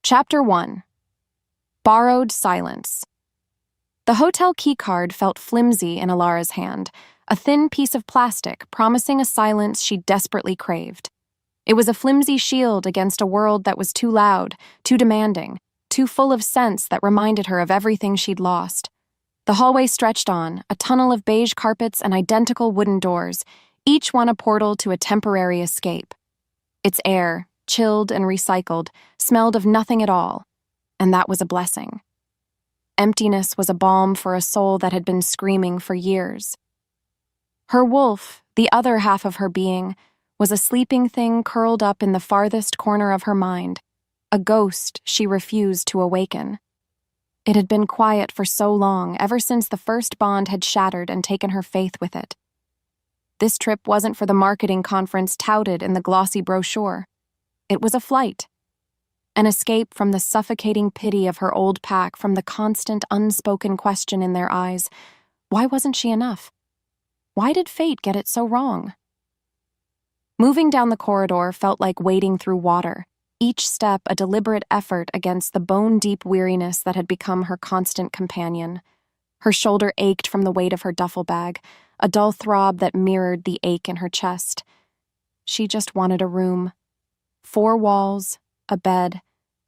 Chapter 1. Borrowed Silence. The hotel keycard felt flimsy in Alara's hand, a thin piece of plastic promising a silence she desperately craved. It was a flimsy shield against a world that was too loud, too demanding, too full of scents that reminded her of everything she'd lost. The hallway stretched on, a tunnel of beige carpets and identical wooden doors, each one a portal to a temporary escape. Its air, chilled and recycled, smelled of nothing at all, and that was a blessing. Emptiness was a balm for a soul that had been screaming for years. Her wolf, the other half of her being, was a sleeping thing curled up in the farthest corner of her mind, a ghost she refused to awaken. It had been quiet for so long, ever since the first bond had shattered and taken her faith with it. This trip wasn't for the marketing conference touted in the glossy brochure. It was a flight. An escape from the suffocating pity of her old pack, from the constant unspoken question in their eyes. Why wasn't she enough? Why did fate get it so wrong? Moving down the corridor felt like wading through water, each step a deliberate effort against the bone-deep weariness that had become her constant companion. Her shoulder ached from the weight of her duffel bag, a dull throb that mirrored the ache in her chest. She just wanted a room. 4 walls, a bed,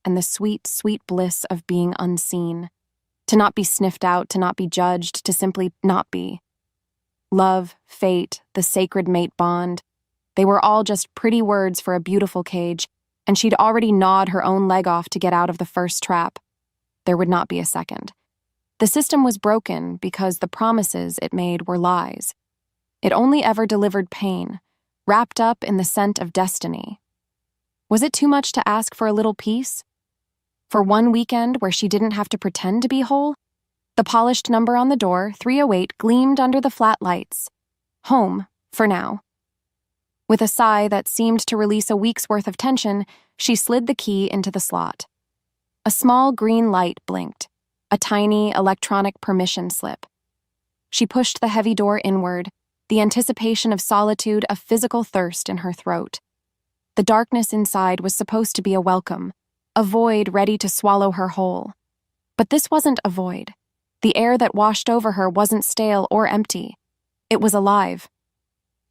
and the sweet, sweet bliss of being unseen. To not be sniffed out, to not be judged, to simply not be. Love, fate, the sacred mate bond. They were all just pretty words for a beautiful cage, and she'd already gnawed her own leg off to get out of the first trap. There would not be a second. The system was broken because the promises it made were lies. It only ever delivered pain, wrapped up in the scent of destiny. Was it too much to ask for a little peace? For one weekend where she didn't have to pretend to be whole? The polished number on the door, 308, gleamed under the flat lights. Home, for now. With a sigh that seemed to release a week's worth of tension, she slid the key into the slot. A small green light blinked, a tiny electronic permission slip. She pushed the heavy door inward, the anticipation of solitude a physical thirst in her throat. The darkness inside was supposed to be a welcome, a void ready to swallow her whole. But this wasn't a void. The air that washed over her wasn't stale or empty. It was alive.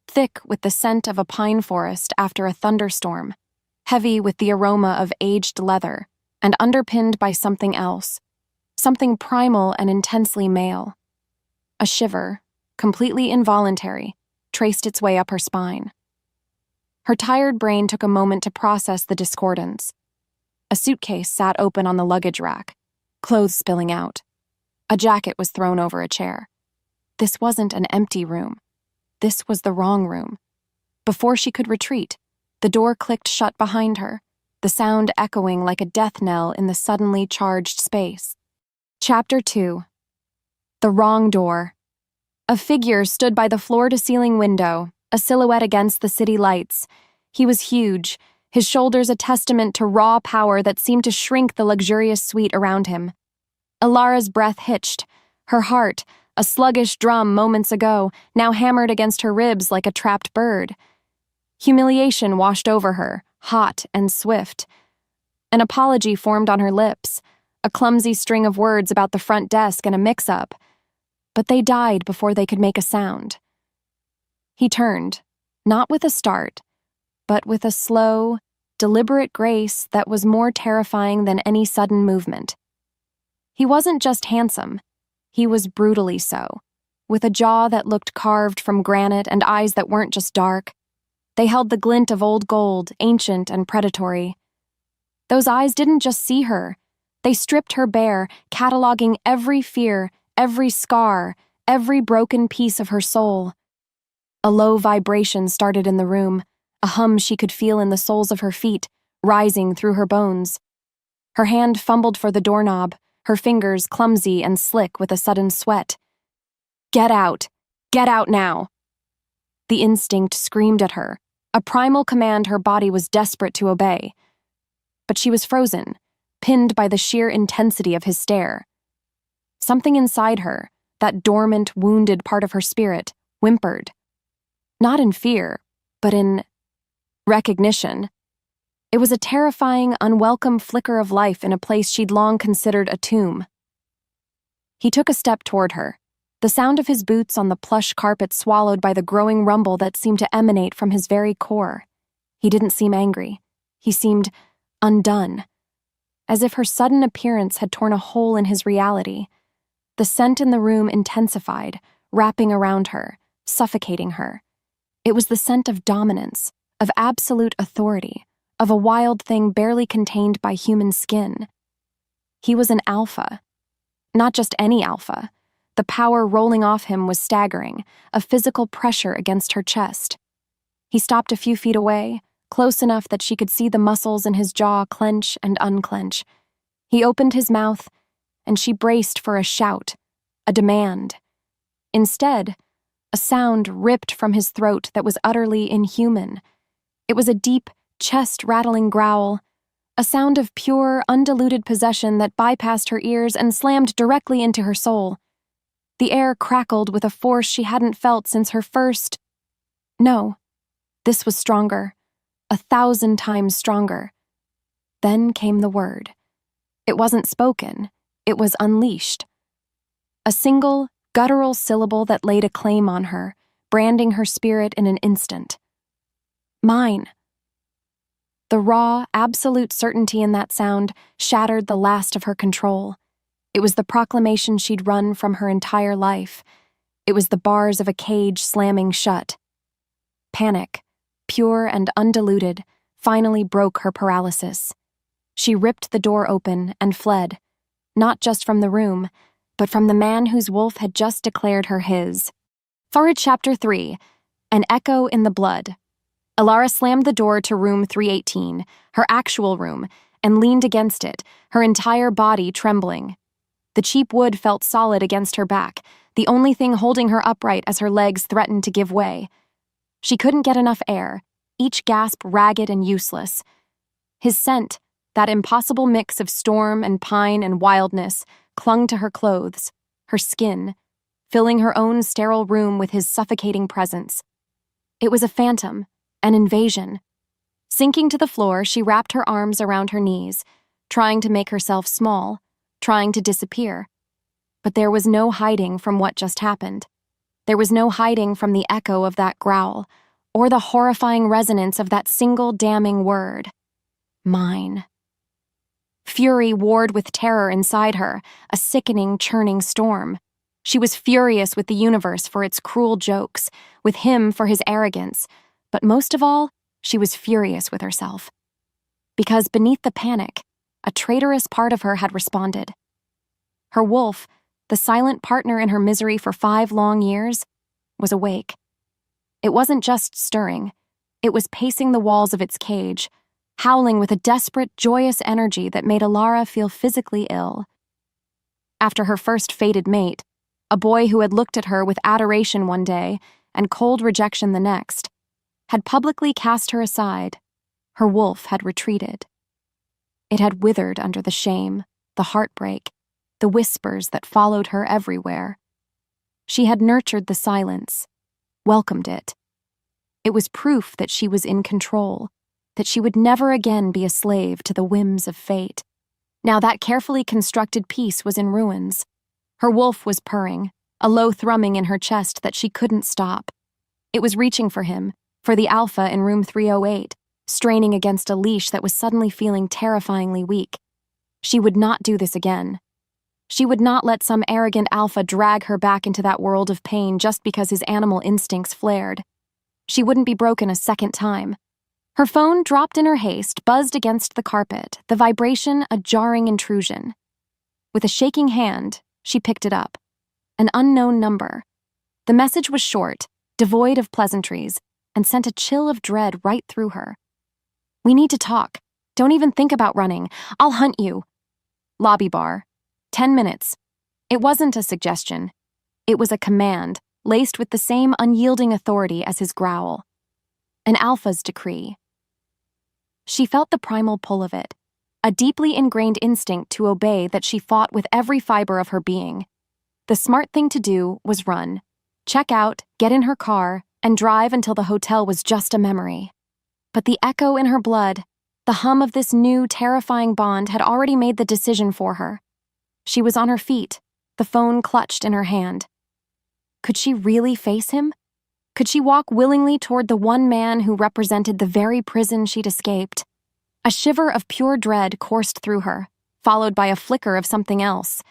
Thick with the scent of a pine forest after a thunderstorm, heavy with the aroma of aged leather, and underpinned by something else, something primal and intensely male. A shiver, completely involuntary, traced its way up her spine. Her tired brain took a moment to process the discordance. A suitcase sat open on the luggage rack, clothes spilling out. A jacket was thrown over a chair. This wasn't an empty room. This was the wrong room. Before she could retreat, the door clicked shut behind her, the sound echoing like a death knell in the suddenly charged space. Chapter 2. The Wrong Door. A figure stood by the floor-to-ceiling window, a silhouette against the city lights. He was huge, his shoulders a testament to raw power that seemed to shrink the luxurious suite around him. Alara's breath hitched. Her heart, a sluggish drum moments ago, now hammered against her ribs like a trapped bird. Humiliation washed over her, hot and swift. An apology formed on her lips, a clumsy string of words about the front desk and a mix-up. But they died before they could make a sound. He turned, not with a start, but with a slow, deliberate grace that was more terrifying than any sudden movement. He wasn't just handsome. He was brutally so, with a jaw that looked carved from granite and eyes that weren't just dark. They held the glint of old gold, ancient and predatory. Those eyes didn't just see her. They stripped her bare, cataloging every fear, every scar, every broken piece of her soul. A low vibration started in the room, a hum she could feel in the soles of her feet, rising through her bones. Her hand fumbled for the doorknob, her fingers clumsy and slick with a sudden sweat. Get out! Get out now! The instinct screamed at her, a primal command her body was desperate to obey. But she was frozen, pinned by the sheer intensity of his stare. Something inside her, that dormant, wounded part of her spirit, whimpered. Not in fear, but in recognition. It was a terrifying, unwelcome flicker of life in a place she'd long considered a tomb. He took a step toward her, the sound of his boots on the plush carpet swallowed by the growing rumble that seemed to emanate from his very core. He didn't seem angry. He seemed undone, as if her sudden appearance had torn a hole in his reality. The scent in the room intensified, wrapping around her, suffocating her. It was the scent of dominance, of absolute authority, of a wild thing barely contained by human skin. He was an alpha. Not just any alpha. The power rolling off him was staggering, a physical pressure against her chest. He stopped a few feet away, close enough that she could see the muscles in his jaw clench and unclench. He opened his mouth, and she braced for a shout, a demand. Instead, a sound ripped from his throat that was utterly inhuman. It was a deep, chest-rattling growl, a sound of pure, undiluted possession that bypassed her ears and slammed directly into her soul. The air crackled with a force she hadn't felt since her first... No, this was stronger, 1,000 times stronger. Then came the word. It wasn't spoken, it was unleashed. A single, guttural syllable that laid a claim on her, branding her spirit in an instant. Mine. The raw, absolute certainty in that sound shattered the last of her control. It was the proclamation she'd run from her entire life. It was the bars of a cage slamming shut. Panic, pure and undiluted, finally broke her paralysis. She ripped the door open and fled, not just from the room, but from the man whose wolf had just declared her his. Forward Chapter 3, An Echo in the Blood. Alara slammed the door to room 318, her actual room, and leaned against it, her entire body trembling. The cheap wood felt solid against her back, the only thing holding her upright as her legs threatened to give way. She couldn't get enough air, each gasp ragged and useless. His scent, that impossible mix of storm and pine and wildness, clung to her clothes, her skin, filling her own sterile room with his suffocating presence. It was a phantom, an invasion. Sinking to the floor, she wrapped her arms around her knees, trying to make herself small, trying to disappear. But there was no hiding from what just happened. There was no hiding from the echo of that growl, or the horrifying resonance of that single damning word. Mine. Fury warred with terror inside her, a sickening, churning storm. She was furious with the universe for its cruel jokes, with him for his arrogance, but most of all, she was furious with herself. Because beneath the panic, a traitorous part of her had responded. Her wolf, the silent partner in her misery for 5 long years, was awake. It wasn't just stirring. It was pacing the walls of its cage, howling with a desperate, joyous energy that made Alara feel physically ill. After her first fated mate, a boy who had looked at her with adoration one day and cold rejection the next, had publicly cast her aside, her wolf had retreated. It had withered under the shame, the heartbreak, the whispers that followed her everywhere. She had nurtured the silence, welcomed it. It was proof that she was in control, that she would never again be a slave to the whims of fate. Now that carefully constructed peace was in ruins. Her wolf was purring, a low thrumming in her chest that she couldn't stop. It was reaching for him, for the alpha in room 308, straining against a leash that was suddenly feeling terrifyingly weak. She would not do this again. She would not let some arrogant alpha drag her back into that world of pain just because his animal instincts flared. She wouldn't be broken a second time. Her phone, dropped in her haste, buzzed against the carpet, the vibration a jarring intrusion. With a shaking hand, she picked it up. An unknown number. The message was short, devoid of pleasantries, and sent a chill of dread right through her. We need to talk. Don't even think about running. I'll hunt you. Lobby bar. 10 minutes. It wasn't a suggestion. It was a command, laced with the same unyielding authority as his growl. An alpha's decree. She felt the primal pull of it, a deeply ingrained instinct to obey that she fought with every fiber of her being. The smart thing to do was run, check out, get in her car, and drive until the hotel was just a memory. But the echo in her blood, The hum of this new, terrifying bond had already made the decision for her. She was on her feet, the phone clutched in her hand. Could she really face him? Could she walk willingly toward the one man who represented the very prison she'd escaped? A shiver of pure dread coursed through her, followed by a flicker of something else,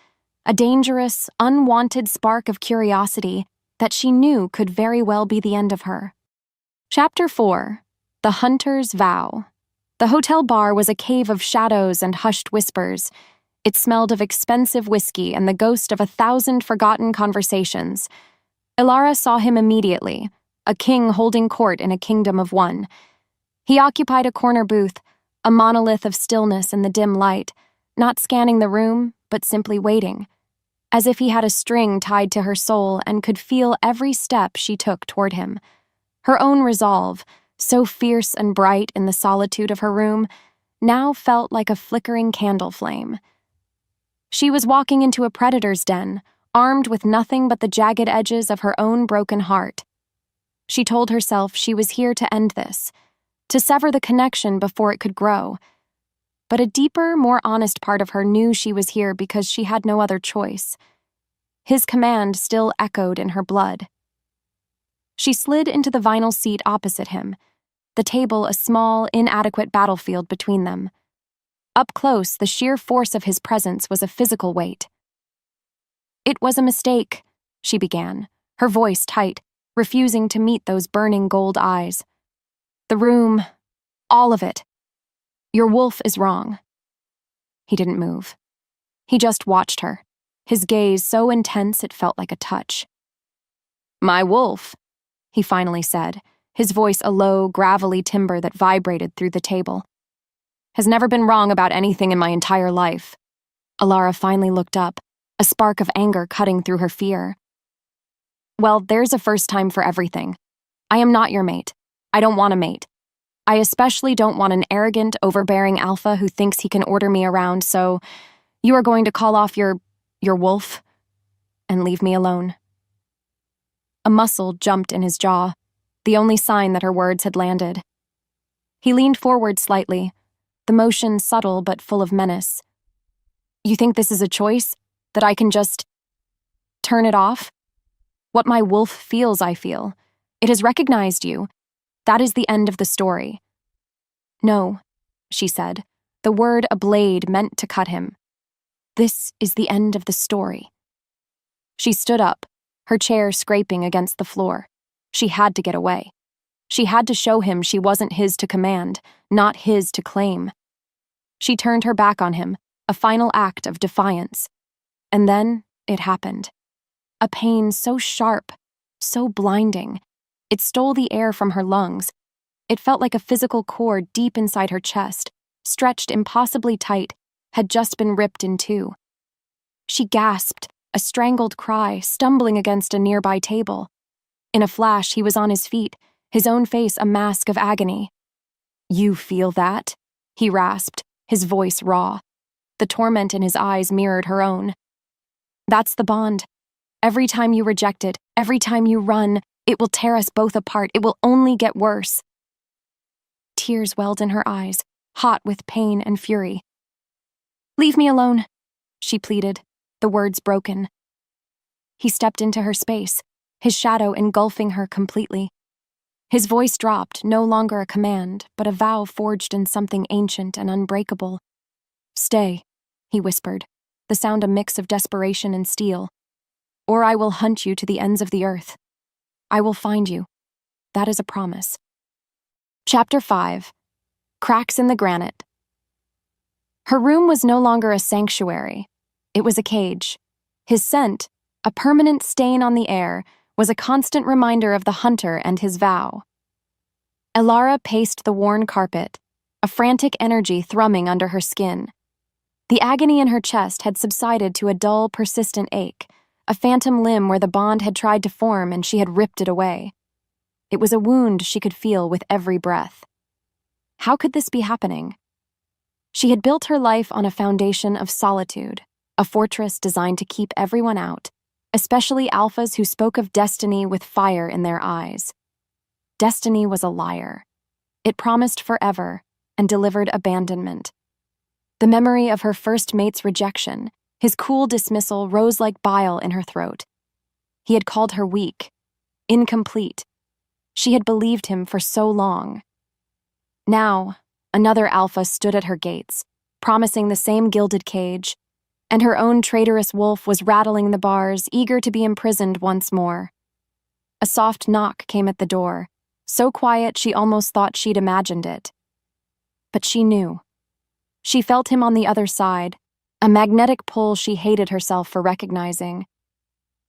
a dangerous, unwanted spark of curiosity that she knew could very well be the end of her. Chapter 4. The Hunter's Vow. The hotel bar was a cave of shadows and hushed whispers. It smelled of expensive whiskey and the ghost of 1,000 forgotten conversations. Ilara saw him immediately, a king holding court in a kingdom of one. He occupied a corner booth, a monolith of stillness in the dim light, not scanning the room, but simply waiting, as if he had a string tied to her soul and could feel every step she took toward him. Her own resolve, so fierce and bright in the solitude of her room, now felt like a flickering candle flame. She was walking into a predator's den, armed with nothing but the jagged edges of her own broken heart. She told herself she was here to end this, to sever the connection before it could grow. But a deeper, more honest part of her knew she was here because she had no other choice. His command still echoed in her blood. She slid into the vinyl seat opposite him, the table a small, inadequate battlefield between them. Up close, the sheer force of his presence was a physical weight. "It was a mistake," she began, her voice tight, refusing to meet those burning gold eyes. "The room, all of it. Your wolf is wrong." He didn't move. He just watched her, his gaze so intense it felt like a touch. "My wolf," he finally said, his voice a low, gravelly timbre that vibrated through the table, "has never been wrong about anything in my entire life." Ilara finally looked up, a spark of anger cutting through her fear. "Well, there's a first time for everything. I am not your mate. I don't want a mate. I especially don't want an arrogant, overbearing alpha who thinks he can order me around, so you are going to call off your wolf and leave me alone." A muscle jumped in his jaw, the only sign that her words had landed. He leaned forward slightly, the motion subtle but full of menace. "You think this is a choice? That I can just turn it off? What my wolf feels, I feel. It has recognized you. That is the end of the story." "No," she said, the word a blade meant to cut him. "This is the end of the story." She stood up, her chair scraping against the floor. She had to get away. She had to show him she wasn't his to command, not his to claim. She turned her back on him, a final act of defiance. And then it happened. A pain so sharp, so blinding. It stole the air from her lungs. It felt like a physical cord deep inside her chest, stretched impossibly tight, had just been ripped in two. She gasped, a strangled cry, stumbling against a nearby table. In a flash, he was on his feet, his own face a mask of agony. "You feel that?" he rasped, his voice raw. The torment in his eyes mirrored her own. "That's the bond. Every time you reject it, every time you run, it will tear us both apart. It will only get worse." Tears welled in her eyes, hot with pain and fury. "Leave me alone," she pleaded, the words broken. He stepped into her space, his shadow engulfing her completely. His voice dropped, no longer a command, but a vow forged in something ancient and unbreakable. "Stay," he whispered, the sound a mix of desperation and steel. "Or I will hunt you to the ends of the earth. I will find you. That is a promise." Chapter 5. Cracks in the Granite. Her room was no longer a sanctuary. It was a cage. His scent, a permanent stain on the air, was a constant reminder of the hunter and his vow. Ilara paced the worn carpet, a frantic energy thrumming under her skin. The agony in her chest had subsided to a dull, persistent ache, a phantom limb where the bond had tried to form and she had ripped it away. It was a wound she could feel with every breath. How could this be happening? She had built her life on a foundation of solitude, a fortress designed to keep everyone out, especially alphas who spoke of destiny with fire in their eyes. Destiny was a liar. It promised forever, and delivered abandonment. The memory of her first mate's rejection, his cool dismissal, rose like bile in her throat. He had called her weak, incomplete. She had believed him for so long. Now, another alpha stood at her gates, promising the same gilded cage, and her own traitorous wolf was rattling the bars, eager to be imprisoned once more. A soft knock came at the door, so quiet she almost thought she'd imagined it. But she knew. She felt him on the other side, a magnetic pull she hated herself for recognizing.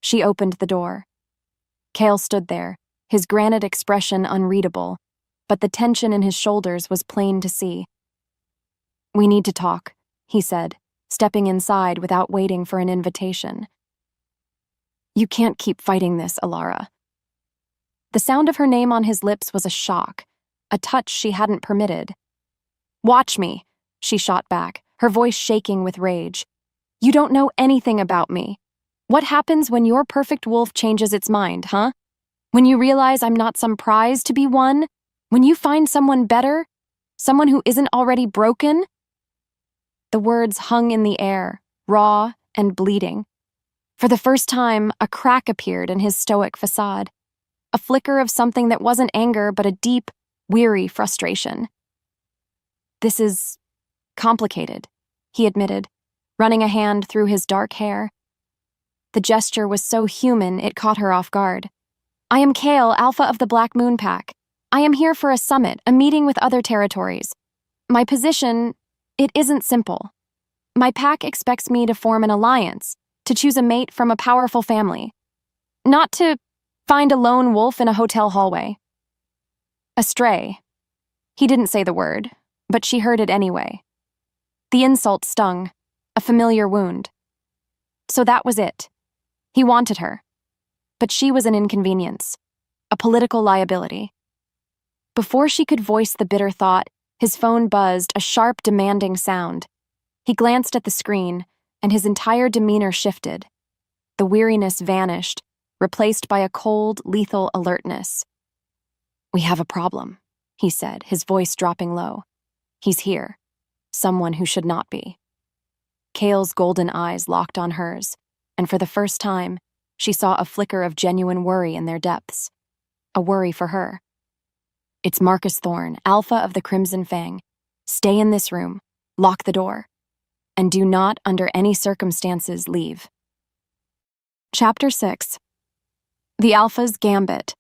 She opened the door. Cale stood there, his granite expression unreadable, but the tension in his shoulders was plain to see. "We need to talk," he said, stepping inside without waiting for an invitation. "You can't keep fighting this, Alara." The sound of her name on his lips was a shock, a touch she hadn't permitted. "Watch me," she shot back, her voice shaking with rage. "You don't know anything about me. What happens when your perfect wolf changes its mind, huh? When you realize I'm not some prize to be won? When you find someone better? Someone who isn't already broken?" The words hung in the air, raw and bleeding. For the first time, a crack appeared in his stoic facade, a flicker of something that wasn't anger but a deep, weary frustration. "This is complicated," he admitted, running a hand through his dark hair. The gesture was so human it caught her off guard. "I am Cale, Alpha of the Black Moon Pack. I am here for a summit, a meeting with other territories. My position, it isn't simple. My pack expects me to form an alliance, to choose a mate from a powerful family. Not to find a lone wolf in a hotel hallway." A stray. He didn't say the word, but she heard it anyway. The insult stung, a familiar wound. So that was it. He wanted her. But she was an inconvenience, a political liability. Before she could voice the bitter thought, his phone buzzed, a sharp, demanding sound. He glanced at the screen, and his entire demeanor shifted. The weariness vanished, replaced by a cold, lethal alertness. "We have a problem," he said, his voice dropping low. "He's here. Someone who should not be." Cale's golden eyes locked on hers, and for the first time, she saw a flicker of genuine worry in their depths. A worry for her. "It's Marcus Thorne, Alpha of the Crimson Fang. Stay in this room, lock the door, and do not, under any circumstances, leave." Chapter 6. The Alpha's Gambit.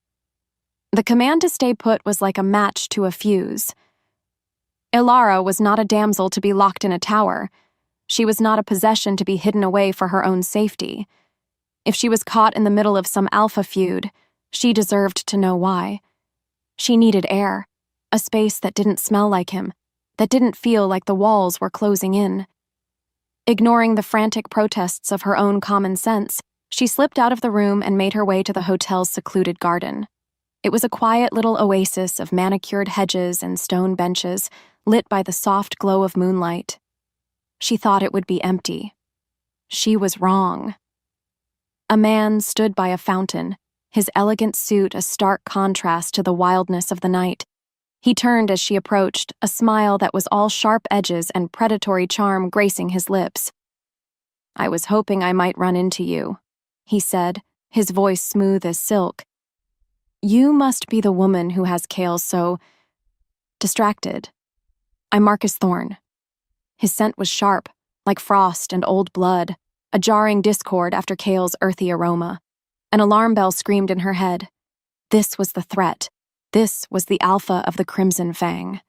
The command to stay put was like a match to a fuse. Ilara was not a damsel to be locked in a tower. She was not a possession to be hidden away for her own safety. If she was caught in the middle of some alpha feud, she deserved to know why. She needed air, a space that didn't smell like him, that didn't feel like the walls were closing in. Ignoring the frantic protests of her own common sense, she slipped out of the room and made her way to the hotel's secluded garden. It was a quiet little oasis of manicured hedges and stone benches, lit by the soft glow of moonlight. She thought it would be empty. She was wrong. A man stood by a fountain, his elegant suit a stark contrast to the wildness of the night. He turned as she approached, a smile that was all sharp edges and predatory charm gracing his lips. "I was hoping I might run into you," he said, his voice smooth as silk. "You must be the woman who has Cale so distracted. I'm Marcus Thorne." His scent was sharp, like frost and old blood, a jarring discord after Cale's earthy aroma. An alarm bell screamed in her head. This was the threat. This was the Alpha of the Crimson Fang.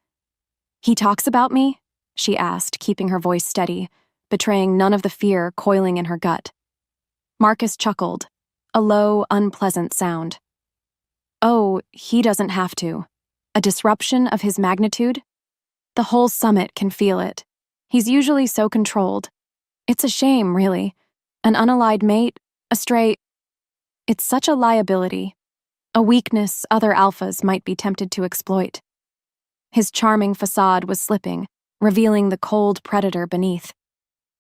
"He talks about me?" she asked, keeping her voice steady, betraying none of the fear coiling in her gut. Marcus chuckled, a low, unpleasant sound. "Oh, he doesn't have to. A disruption of his magnitude? The whole summit can feel it. He's usually so controlled. It's a shame, really. An unallied mate, a stray... It's such a liability. A weakness other alphas might be tempted to exploit." His charming facade was slipping, revealing the cold predator beneath.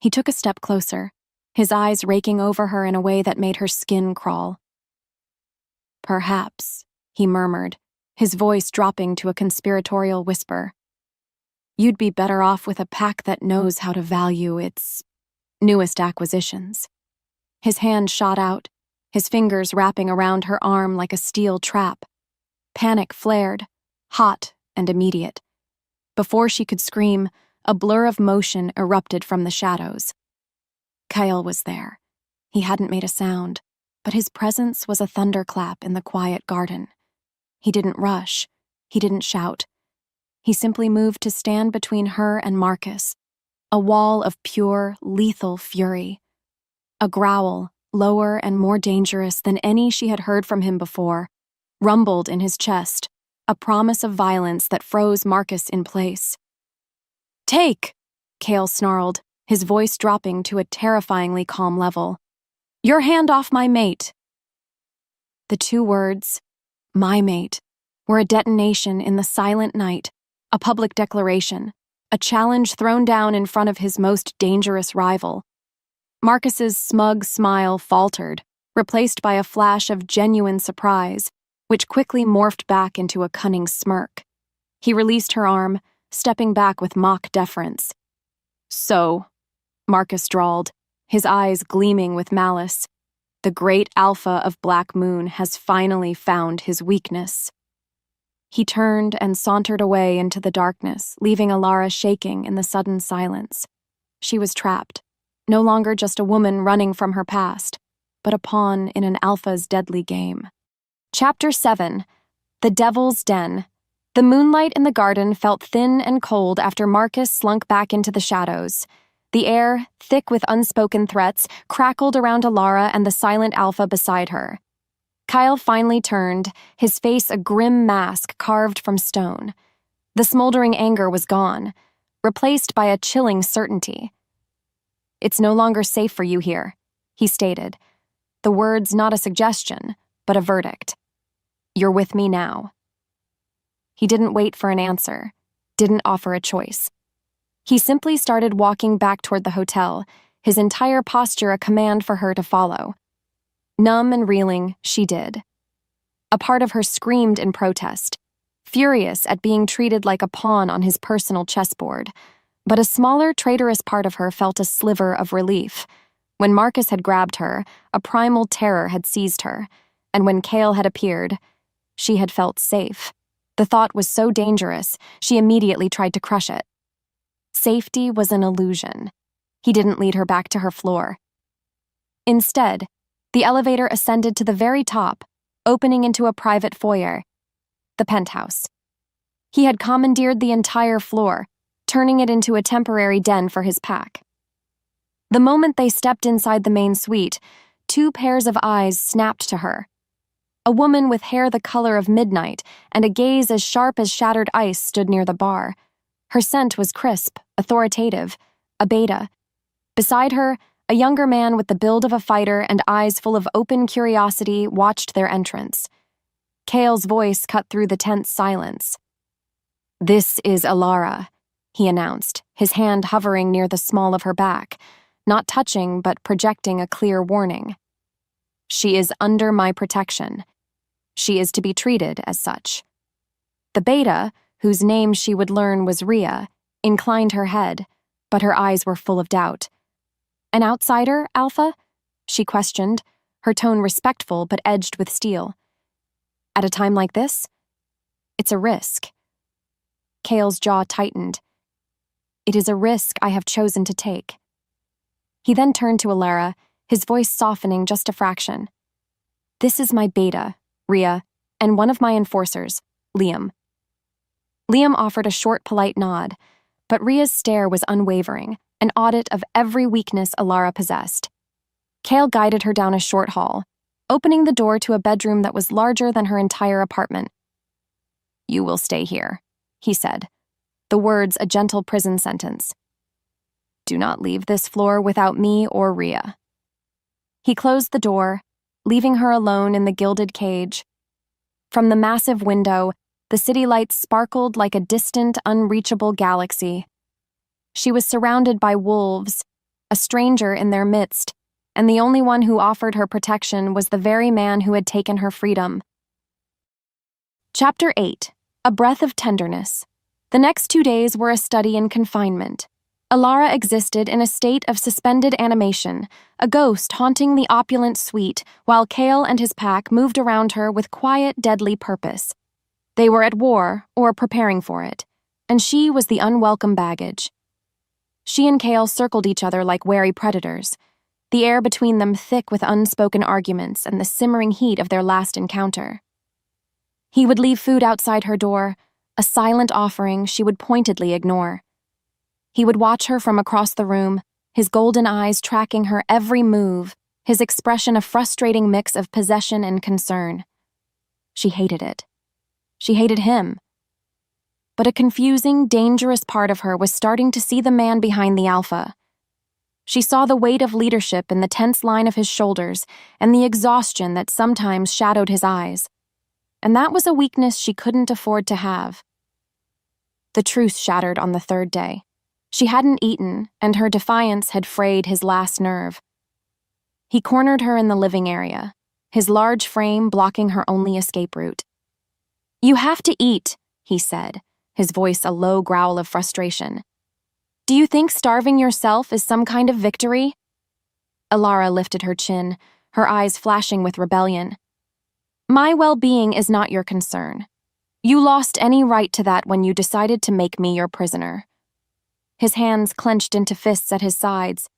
He took a step closer, his eyes raking over her in a way that made her skin crawl. "Perhaps," he murmured, his voice dropping to a conspiratorial whisper. You'd be better off with a pack that knows how to value its newest acquisitions. His hand shot out, his fingers wrapping around her arm like a steel trap. Panic flared, hot and immediate. Before she could scream, a blur of motion erupted from the shadows. Kyle was there. He hadn't made a sound, but his presence was a thunderclap in the quiet garden. He didn't rush. He didn't shout. He simply moved to stand between her and Marcus, a wall of pure, lethal fury. A growl, lower and more dangerous than any she had heard from him before, rumbled in his chest, a promise of violence that froze Marcus in place. "Take!" Cale snarled, his voice dropping to a terrifyingly calm level. "Your hand off my mate!" The two words, "my mate," were a detonation in the silent night, a public declaration, a challenge thrown down in front of his most dangerous rival. Marcus's smug smile faltered, replaced by a flash of genuine surprise, which quickly morphed back into a cunning smirk. He released her arm, stepping back with mock deference. "So," Marcus drawled, his eyes gleaming with malice, "the great alpha of Black Moon has finally found his weakness." He turned and sauntered away into the darkness, leaving Alara shaking in the sudden silence. She was trapped, no longer just a woman running from her past, but a pawn in an alpha's deadly game. Chapter 7. The Devil's Den. The moonlight in the garden felt thin and cold after Marcus slunk back into the shadows. The air, thick with unspoken threats, crackled around Alara and the silent alpha beside her. Kyle finally turned, his face a grim mask carved from stone. The smoldering anger was gone, replaced by a chilling certainty. "It's no longer safe for you here," he stated. The words not a suggestion, but a verdict. "You're with me now." He didn't wait for an answer, didn't offer a choice. He simply started walking back toward the hotel, his entire posture a command for her to follow. Numb and reeling, she did. A part of her screamed in protest, furious at being treated like a pawn on his personal chessboard, but a smaller, traitorous part of her felt a sliver of relief. When Marcus had grabbed her, a primal terror had seized her, and when Cale had appeared, she had felt safe. The thought was so dangerous, she immediately tried to crush it. Safety was an illusion. He didn't lead her back to her floor. Instead, the elevator ascended to the very top, opening into a private foyer, the penthouse. He had commandeered the entire floor, turning it into a temporary den for his pack. The moment they stepped inside the main suite, two pairs of eyes snapped to her. A woman with hair the color of midnight and a gaze as sharp as shattered ice stood near the bar. Her scent was crisp, authoritative, a beta. Beside her, a younger man with the build of a fighter and eyes full of open curiosity watched their entrance. Cale's voice cut through the tense silence. "This is Alara," he announced, his hand hovering near the small of her back, not touching but projecting a clear warning. "She is under my protection. She is to be treated as such." The beta, whose name she would learn was Rhea, inclined her head, but her eyes were full of doubt. "An outsider, Alpha?" she questioned, her tone respectful but edged with steel. "At a time like this? It's a risk." Cale's jaw tightened. "It is a risk I have chosen to take." He then turned to Alara, his voice softening just a fraction. "This is my beta, Rhea, and one of my enforcers, Liam." Liam offered a short, polite nod, but Rhea's stare was unwavering, an audit of every weakness Alara possessed. Cale guided her down a short hall, opening the door to a bedroom that was larger than her entire apartment. "You will stay here," he said, the words a gentle prison sentence. "Do not leave this floor without me or Rhea." He closed the door, leaving her alone in the gilded cage. From the massive window, the city lights sparkled like a distant, unreachable galaxy. She was surrounded by wolves, a stranger in their midst, and the only one who offered her protection was the very man who had taken her freedom. Chapter 8. A Breath of Tenderness. The next 2 days were a study in confinement. Alara existed in a state of suspended animation, a ghost haunting the opulent suite, while Kale and his pack moved around her with quiet, deadly purpose. They were at war, or preparing for it, and she was the unwelcome baggage. She and Kale circled each other like wary predators, the air between them thick with unspoken arguments and the simmering heat of their last encounter. He would leave food outside her door, a silent offering she would pointedly ignore. He would watch her from across the room, his golden eyes tracking her every move, his expression a frustrating mix of possession and concern. She hated it. She hated him. But a confusing, dangerous part of her was starting to see the man behind the alpha. She saw the weight of leadership in the tense line of his shoulders and the exhaustion that sometimes shadowed his eyes. And that was a weakness she couldn't afford to have. The truce shattered on the 3rd day. She hadn't eaten, and her defiance had frayed his last nerve. He cornered her in the living area, his large frame blocking her only escape route. "You have to eat," he said, his voice a low growl of frustration. "Do you think starving yourself is some kind of victory?" Alara lifted her chin, her eyes flashing with rebellion. "My well-being is not your concern. You lost any right to that when you decided to make me your prisoner." His hands clenched into fists at his sides.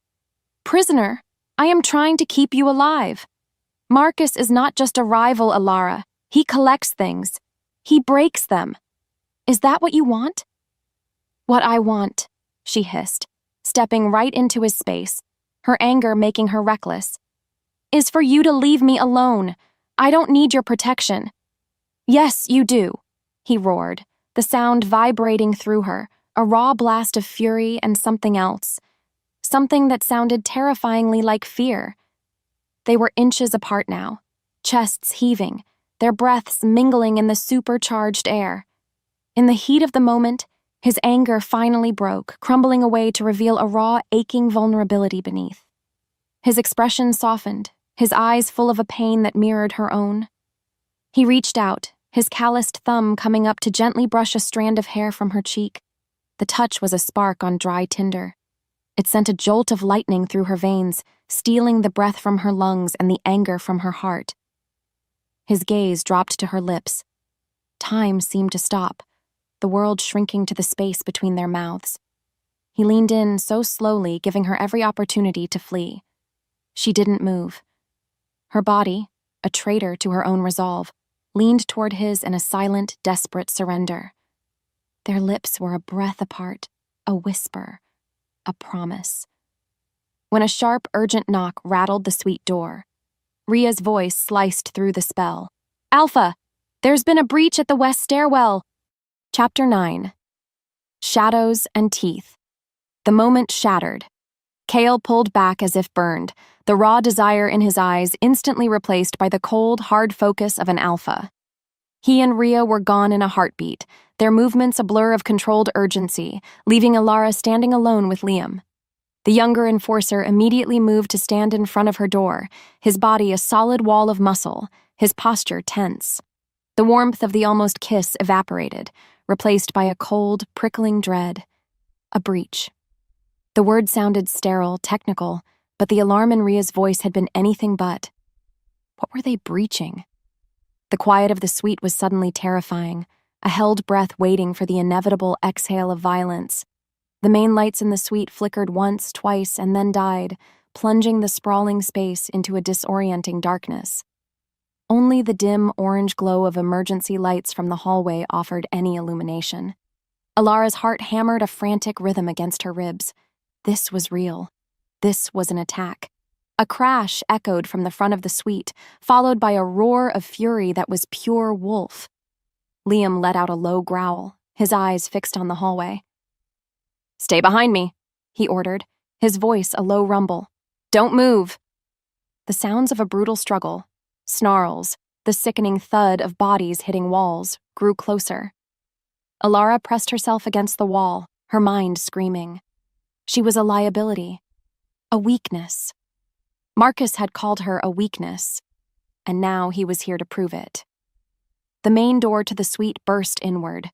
"Prisoner? I am trying to keep you alive. Marcus is not just a rival, Alara. He collects things. He breaks them. Is that what you want?" "What I want," she hissed, stepping right into his space, her anger making her reckless, "is for you to leave me alone. I don't need your protection." "Yes, you do," he roared, the sound vibrating through her, a raw blast of fury and something else, something that sounded terrifyingly like fear. They were inches apart now, chests heaving, their breaths mingling in the supercharged air. In the heat of the moment, his anger finally broke, crumbling away to reveal a raw, aching vulnerability beneath. His expression softened, his eyes full of a pain that mirrored her own. He reached out, his calloused thumb coming up to gently brush a strand of hair from her cheek. The touch was a spark on dry tinder. It sent a jolt of lightning through her veins, stealing the breath from her lungs and the anger from her heart. His gaze dropped to her lips. Time seemed to stop, the world shrinking to the space between their mouths. He leaned in so slowly, giving her every opportunity to flee. She didn't move. Her body, a traitor to her own resolve, leaned toward his in a silent, desperate surrender. Their lips were a breath apart, a whisper, a promise. When a sharp, urgent knock rattled the suite door, Ria's voice sliced through the spell. "Alpha, there's been a breach at the west stairwell." Chapter 9. Shadows and Teeth. The moment shattered. Kale pulled back as if burned, the raw desire in his eyes instantly replaced by the cold, hard focus of an alpha. He and Ria were gone in a heartbeat, their movements a blur of controlled urgency, leaving Alara standing alone with Liam. The younger enforcer immediately moved to stand in front of her door, his body a solid wall of muscle, his posture tense. The warmth of the almost kiss evaporated, replaced by a cold, prickling dread. A breach. The word sounded sterile, technical, but the alarm in Ria's voice had been anything but. What were they breaching? The quiet of the suite was suddenly terrifying, a held breath waiting for the inevitable exhale of violence. The main lights in the suite flickered once, twice, and then died, plunging the sprawling space into a disorienting darkness. Only the dim orange glow of emergency lights from the hallway offered any illumination. Alara's heart hammered a frantic rhythm against her ribs. This was real. This was an attack. A crash echoed from the front of the suite, followed by a roar of fury that was pure wolf. Liam let out a low growl, his eyes fixed on the hallway. "Stay behind me," he ordered, his voice a low rumble. "Don't move." The sounds of a brutal struggle, snarls, the sickening thud of bodies hitting walls, grew closer. Alara pressed herself against the wall, her mind screaming. She was a liability, a weakness. Marcus had called her a weakness, and now he was here to prove it. The main door to the suite burst inward,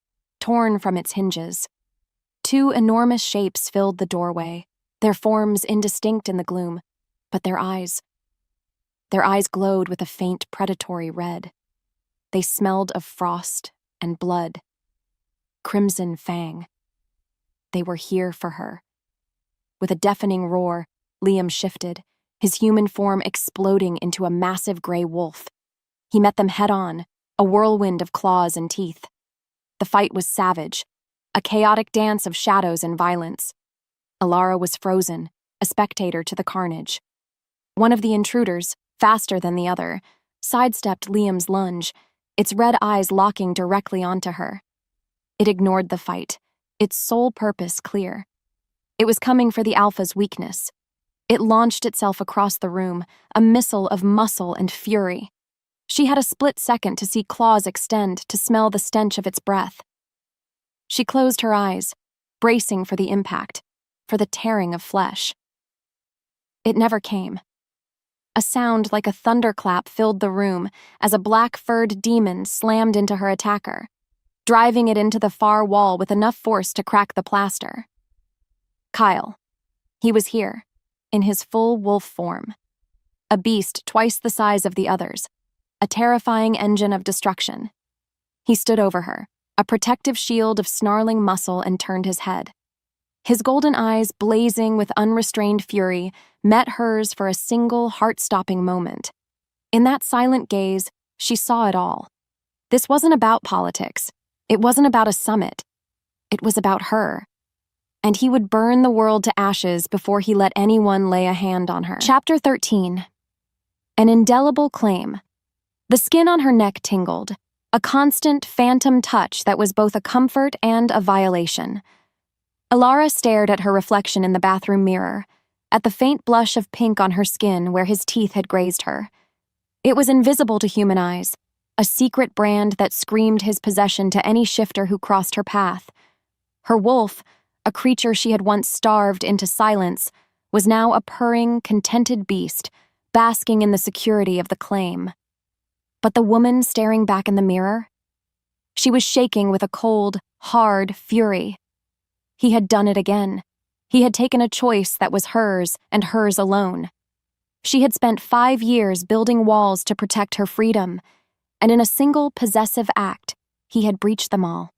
torn from its hinges. Two enormous shapes filled the doorway, their forms indistinct in the gloom, but their eyes glowed with a faint predatory red. They smelled of frost and blood. Crimson fang. They were here for her. With a deafening roar, Liam shifted, his human form exploding into a massive gray wolf. He met them head-on, a whirlwind of claws and teeth. The fight was savage, a chaotic dance of shadows and violence. Alara was frozen, a spectator to the carnage. One of the intruders, faster than the other, sidestepped Liam's lunge, its red eyes locking directly onto her. It ignored the fight, its sole purpose clear. It was coming for the Alpha's weakness. It launched itself across the room, a missile of muscle and fury. She had a split second to see claws extend, to smell the stench of its breath. She closed her eyes, bracing for the impact, for the tearing of flesh. It never came. A sound like a thunderclap filled the room as a black-furred demon slammed into her attacker, driving it into the far wall with enough force to crack the plaster. Kyle. He was here, in his full wolf form. A beast twice the size of the others, a terrifying engine of destruction. He stood over her, a protective shield of snarling muscle, and turned his head. His golden eyes, blazing with unrestrained fury, met hers for a single heart-stopping moment. In that silent gaze, she saw it all. This wasn't about politics. It wasn't about a summit. It was about her. And he would burn the world to ashes before he let anyone lay a hand on her. Chapter 13. An indelible claim. The skin on her neck tingled, a constant phantom touch that was both a comfort and a violation. Alara stared at her reflection in the bathroom mirror, at the faint blush of pink on her skin where his teeth had grazed her. It was invisible to human eyes, a secret brand that screamed his possession to any shifter who crossed her path. Her wolf, a creature she had once starved into silence, was now a purring, contented beast, basking in the security of the claim. But the woman staring back in the mirror? She was shaking with a cold, hard fury. He had done it again. He had taken a choice that was hers and hers alone. She had spent 5 years building walls to protect her freedom, and in a single possessive act, he had breached them all.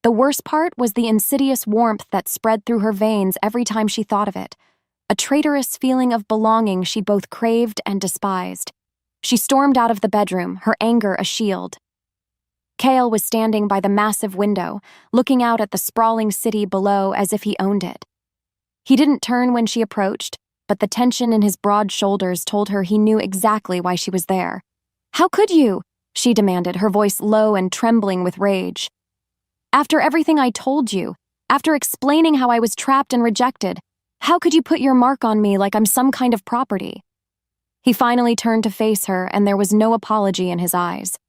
The worst part was the insidious warmth that spread through her veins every time she thought of it, a traitorous feeling of belonging she both craved and despised. She stormed out of the bedroom, her anger a shield. Kale was standing by the massive window, looking out at the sprawling city below as if he owned it. He didn't turn when she approached, but the tension in his broad shoulders told her he knew exactly why she was there. "How could you?" she demanded, her voice low and trembling with rage. "After everything I told you, after explaining how I was trapped and rejected, how could you put your mark on me like I'm some kind of property?" He finally turned to face her, and there was no apology in his eyes,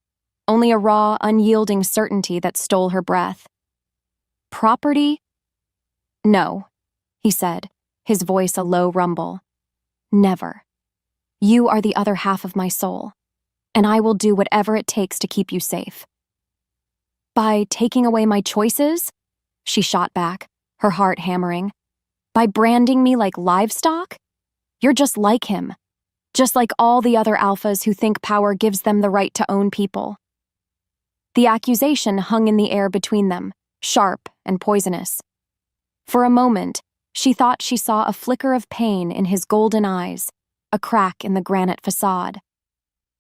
only a raw, unyielding certainty that stole her breath. "Property? No," he said, his voice a low rumble. "Never. You are the other half of my soul, and I will do whatever it takes to keep you safe." "By taking away my choices?" she shot back, her heart hammering. "By branding me like livestock? You're just like him, just like all the other alphas who think power gives them the right to own people." The accusation hung in the air between them, sharp and poisonous. For a moment, she thought she saw a flicker of pain in his golden eyes, a crack in the granite facade.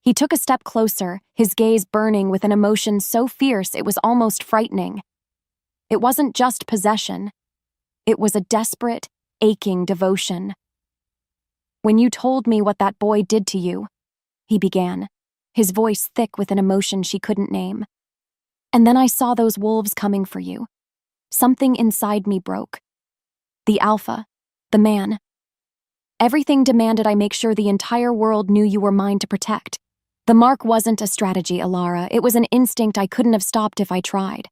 He took a step closer, his gaze burning with an emotion so fierce it was almost frightening. It wasn't just possession. It was a desperate, aching devotion. "When you told me what that boy did to you," he began, his voice thick with an emotion she couldn't name. "And then I saw those wolves coming for you. Something inside me broke. The alpha, the man. Everything demanded I make sure the entire world knew you were mine to protect. The mark wasn't a strategy, Alara. It was an instinct I couldn't have stopped if I tried."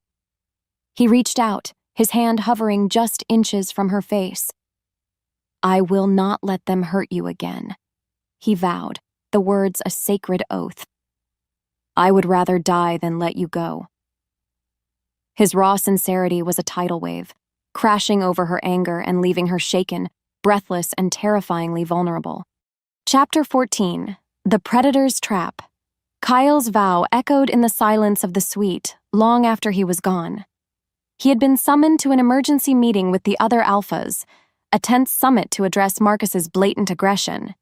He reached out, his hand hovering just inches from her face. "I will not let them hurt you again," he vowed, the words a sacred oath. "I would rather die than let you go." His raw sincerity was a tidal wave, crashing over her anger and leaving her shaken, breathless, and terrifyingly vulnerable. Chapter 14: The Predator's Trap. Kyle's vow echoed in the silence of the suite long after he was gone. He had been summoned to an emergency meeting with the other alphas, a tense summit to address Marcus's blatant aggression.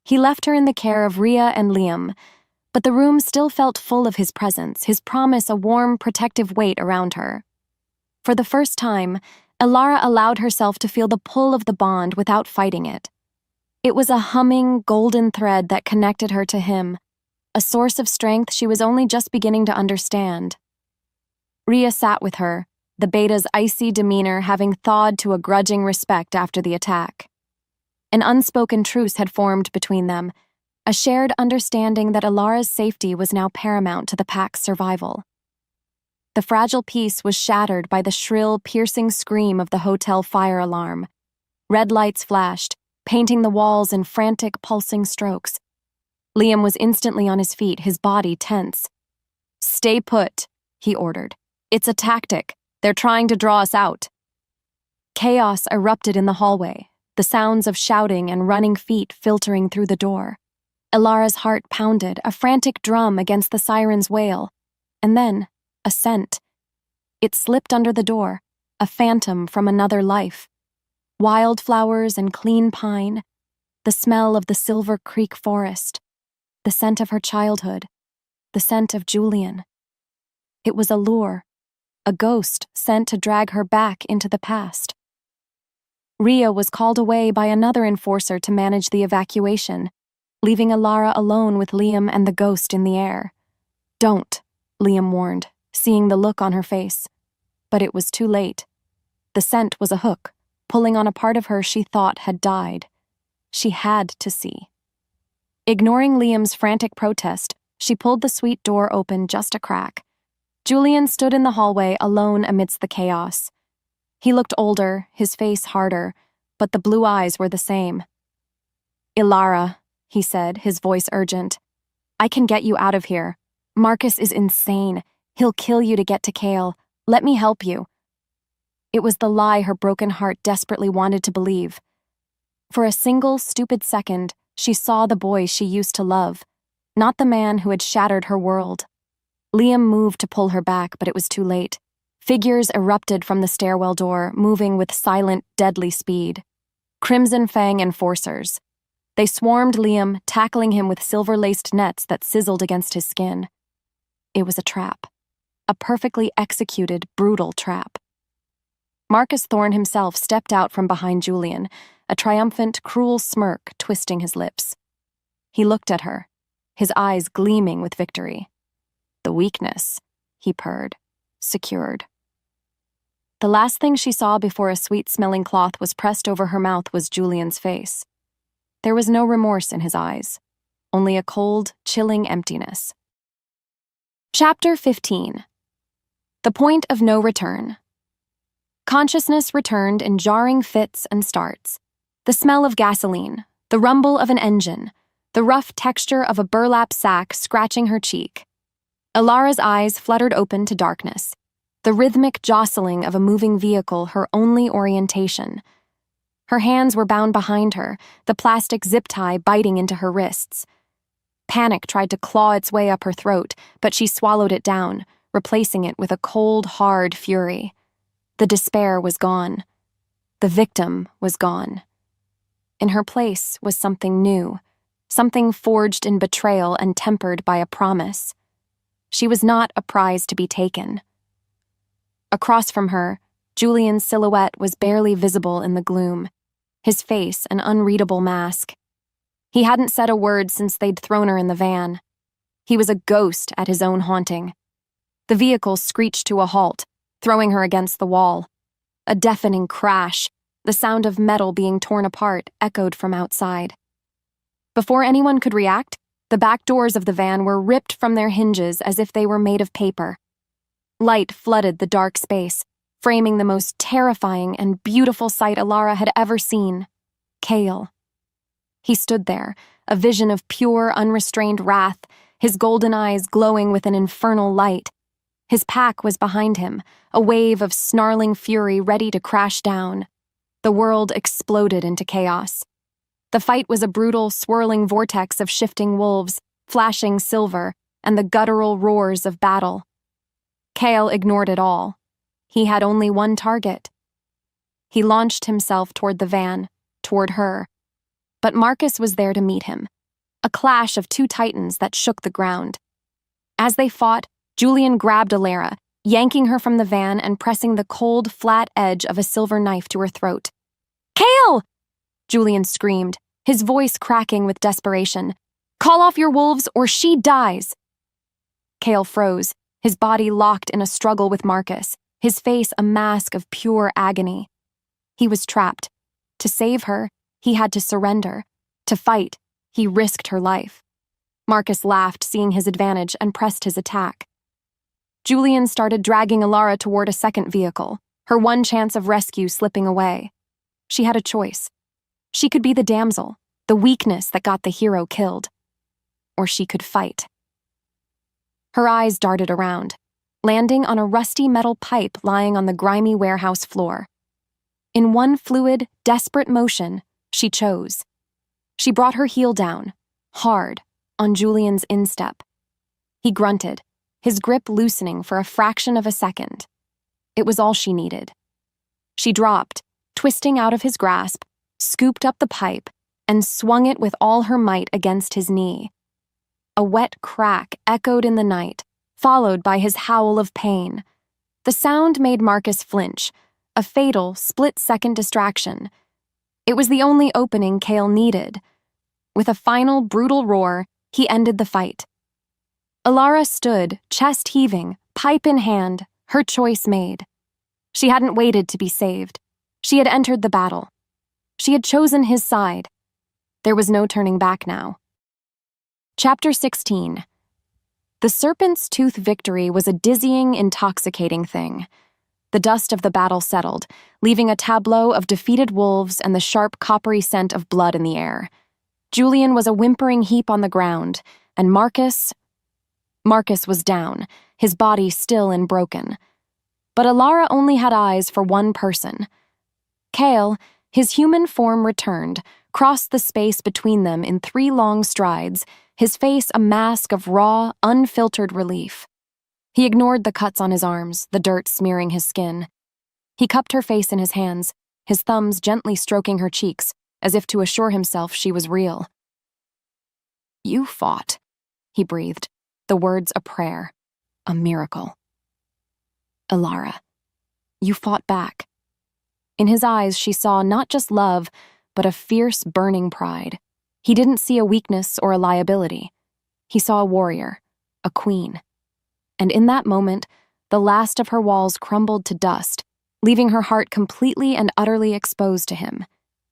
He left her in the care of Rhea and Liam, but the room still felt full of his presence, his promise a warm, protective weight around her. For the first time, Elara allowed herself to feel the pull of the bond without fighting it. It was a humming, golden thread that connected her to him, a source of strength she was only just beginning to understand. Rhea sat with her, the beta's icy demeanor having thawed to a grudging respect after the attack. An unspoken truce had formed between them, a shared understanding that Elara's safety was now paramount to the pack's survival. The fragile peace was shattered by the shrill, piercing scream of the hotel fire alarm. Red lights flashed, painting the walls in frantic, pulsing strokes. Liam was instantly on his feet, his body tense. "Stay put," he ordered. "It's a tactic. They're trying to draw us out." Chaos erupted in the hallway, the sounds of shouting and running feet filtering through the door. Elara's heart pounded, a frantic drum against the siren's wail. And then, a scent. It slipped under the door, a phantom from another life. Wildflowers and clean pine, the smell of the Silver Creek forest, the scent of her childhood, the scent of Julian. It was a lure, a ghost sent to drag her back into the past. Rhea was called away by another enforcer to manage the evacuation, leaving Elara alone with Liam and the ghost in the air. "Don't," Liam warned, seeing the look on her face. But it was too late. The scent was a hook, pulling on a part of her she thought had died. She had to see. Ignoring Liam's frantic protest, she pulled the suite door open just a crack. Julian stood in the hallway alone amidst the chaos. He looked older, his face harder, but the blue eyes were the same. "Elara," he said, his voice urgent. "I can get you out of here. Marcus is insane. He'll kill you to get to Kale. Let me help you." It was the lie her broken heart desperately wanted to believe. For a single stupid second, she saw the boy she used to love, not the man who had shattered her world. Liam moved to pull her back, but it was too late. Figures erupted from the stairwell door, moving with silent, deadly speed. Crimson Fang enforcers. They swarmed Liam, tackling him with silver-laced nets that sizzled against his skin. It was a trap. A perfectly executed, brutal trap. Marcus Thorne himself stepped out from behind Julian, a triumphant, cruel smirk twisting his lips. He looked at her, his eyes gleaming with victory. "The weakness," he purred, secured. The last thing she saw before a sweet-smelling cloth was pressed over her mouth was Julian's face. There was no remorse in his eyes, only a cold, chilling emptiness. Chapter 15: The Point of No Return. Consciousness returned in jarring fits and starts. The smell of gasoline, the rumble of an engine, the rough texture of a burlap sack scratching her cheek. Elara's eyes fluttered open to darkness, the rhythmic jostling of a moving vehicle her only orientation. Her hands were bound behind her, the plastic zip tie biting into her wrists. Panic tried to claw its way up her throat, but she swallowed it down, replacing it with a cold, hard fury. The despair was gone. The victim was gone. In her place was something new, something forged in betrayal and tempered by a promise. She was not a prize to be taken. Across from her, Julian's silhouette was barely visible in the gloom, his face an unreadable mask. He hadn't said a word since they'd thrown her in the van. He was a ghost at his own haunting. The vehicle screeched to a halt, throwing her against the wall. A deafening crash, the sound of metal being torn apart, echoed from outside. Before anyone could react, the back doors of the van were ripped from their hinges as if they were made of paper. Light flooded the dark space, framing the most terrifying and beautiful sight Elara had ever seen: Kale. He stood there, a vision of pure, unrestrained wrath, his golden eyes glowing with an infernal light. His pack was behind him, a wave of snarling fury ready to crash down. The world exploded into chaos. The fight was a brutal, swirling vortex of shifting wolves, flashing silver, and the guttural roars of battle. Cale ignored it all. He had only one target. He launched himself toward the van, toward her. But Marcus was there to meet him. A clash of two titans that shook the ground. As they fought, Julian grabbed Alara, yanking her from the van and pressing the cold, flat edge of a silver knife to her throat. "Cale!" Julian screamed, his voice cracking with desperation. "Call off your wolves or she dies!" Cale froze, his body locked in a struggle with Marcus, his face a mask of pure agony. He was trapped. To save her, he had to surrender. To fight, he risked her life. Marcus laughed, seeing his advantage, and pressed his attack. Julian started dragging Alara toward a second vehicle, her one chance of rescue slipping away. She had a choice. She could be the damsel, the weakness that got the hero killed. Or she could fight. Her eyes darted around, landing on a rusty metal pipe lying on the grimy warehouse floor. In one fluid, desperate motion, she chose. She brought her heel down, hard, on Julian's instep. He grunted, his grip loosening for a fraction of a second. It was all she needed. She dropped, twisting out of his grasp, scooped up the pipe, and swung it with all her might against his knee. A wet crack echoed in the night, followed by his howl of pain. The sound made Marcus flinch, a fatal, split-second distraction. It was the only opening Cale needed. With a final, brutal roar, he ended the fight. Alara stood, chest heaving, pipe in hand, her choice made. She hadn't waited to be saved. She had entered the battle. She had chosen his side. There was no turning back now. Chapter 16. The Serpent's Tooth victory was a dizzying, intoxicating thing. The dust of the battle settled, leaving a tableau of defeated wolves and the sharp, coppery scent of blood in the air. Julian was a whimpering heap on the ground, and Marcus was down, his body still and broken. But Alara only had eyes for one person. Cale, his human form returned, crossed the space between them in 3 long strides, his face a mask of raw, unfiltered relief. He ignored the cuts on his arms, the dirt smearing his skin. He cupped her face in his hands, his thumbs gently stroking her cheeks, as if to assure himself she was real. "You fought," he breathed, the words a prayer, a miracle. "Alara, you fought back." In his eyes she saw not just love, but a fierce, burning pride. He didn't see a weakness or a liability. He saw a warrior, a queen. And in that moment, the last of her walls crumbled to dust, leaving her heart completely and utterly exposed to him.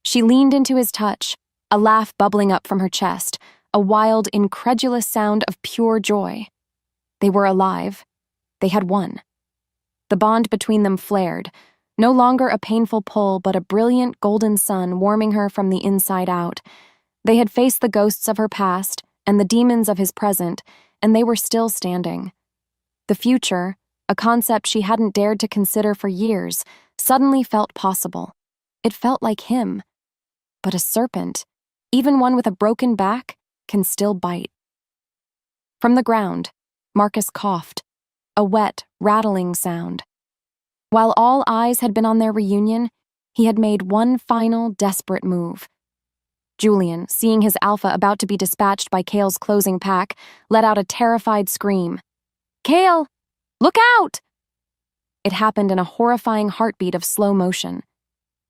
She leaned into his touch, a laugh bubbling up from her chest, a wild, incredulous sound of pure joy. They were alive. They had won. The bond between them flared, no longer a painful pull, but a brilliant golden sun warming her from the inside out. They had faced the ghosts of her past and the demons of his present, and they were still standing. The future, a concept she hadn't dared to consider for years, suddenly felt possible. It felt like him. But a serpent, even one with a broken back, can still bite. From the ground, Marcus coughed, a wet, rattling sound. While all eyes had been on their reunion, he had made one final, desperate move. Julian, seeing his alpha about to be dispatched by Cale's closing pack, let out a terrified scream. "Cale! Look out!" It happened in a horrifying heartbeat of slow motion.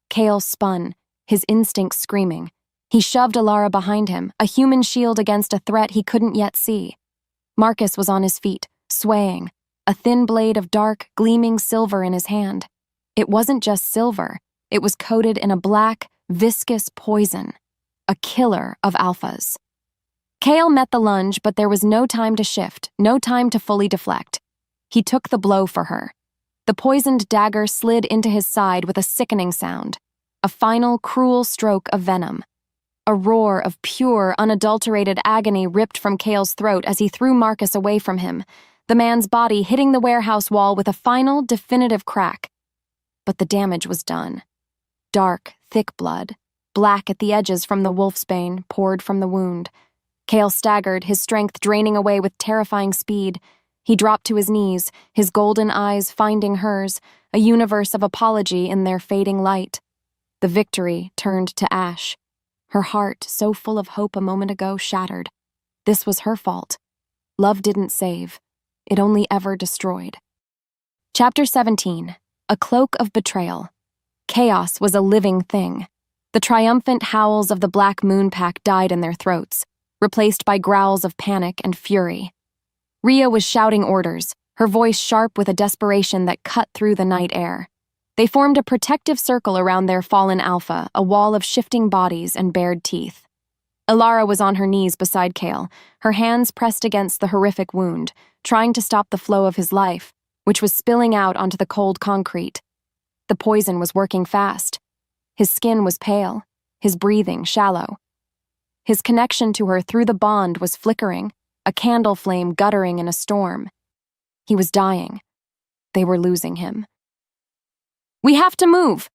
Cale spun, his instincts screaming. He shoved Alara behind him, a human shield against a threat he couldn't yet see. Marcus was on his feet, swaying, a thin blade of dark, gleaming silver in his hand. It wasn't just silver, it was coated in a black, viscous poison, a killer of alphas. Cale met the lunge, but there was no time to shift, no time to fully deflect. He took the blow for her. The poisoned dagger slid into his side with a sickening sound, a final, cruel stroke of venom. A roar of pure, unadulterated agony ripped from Cale's throat as he threw Marcus away from him, the man's body hitting the warehouse wall with a final, definitive crack. But the damage was done. Dark, thick blood, black at the edges from the wolfsbane, poured from the wound. Cale staggered, his strength draining away with terrifying speed. He dropped to his knees, his golden eyes finding hers, a universe of apology in their fading light. The victory turned to ash. Her heart, so full of hope a moment ago, shattered. This was her fault. Love didn't save. It only ever destroyed. Chapter 17. A Cloak of Betrayal. Chaos was a living thing. The triumphant howls of the Black Moon Pack died in their throats, replaced by growls of panic and fury. Rhea was shouting orders, her voice sharp with a desperation that cut through the night air. They formed a protective circle around their fallen alpha, a wall of shifting bodies and bared teeth. Alara was on her knees beside Cale, her hands pressed against the horrific wound, trying to stop the flow of his life, which was spilling out onto the cold concrete. The poison was working fast. His skin was pale, his breathing shallow. His connection to her through the bond was flickering, a candle flame guttering in a storm. He was dying. They were losing him. "We have to move!"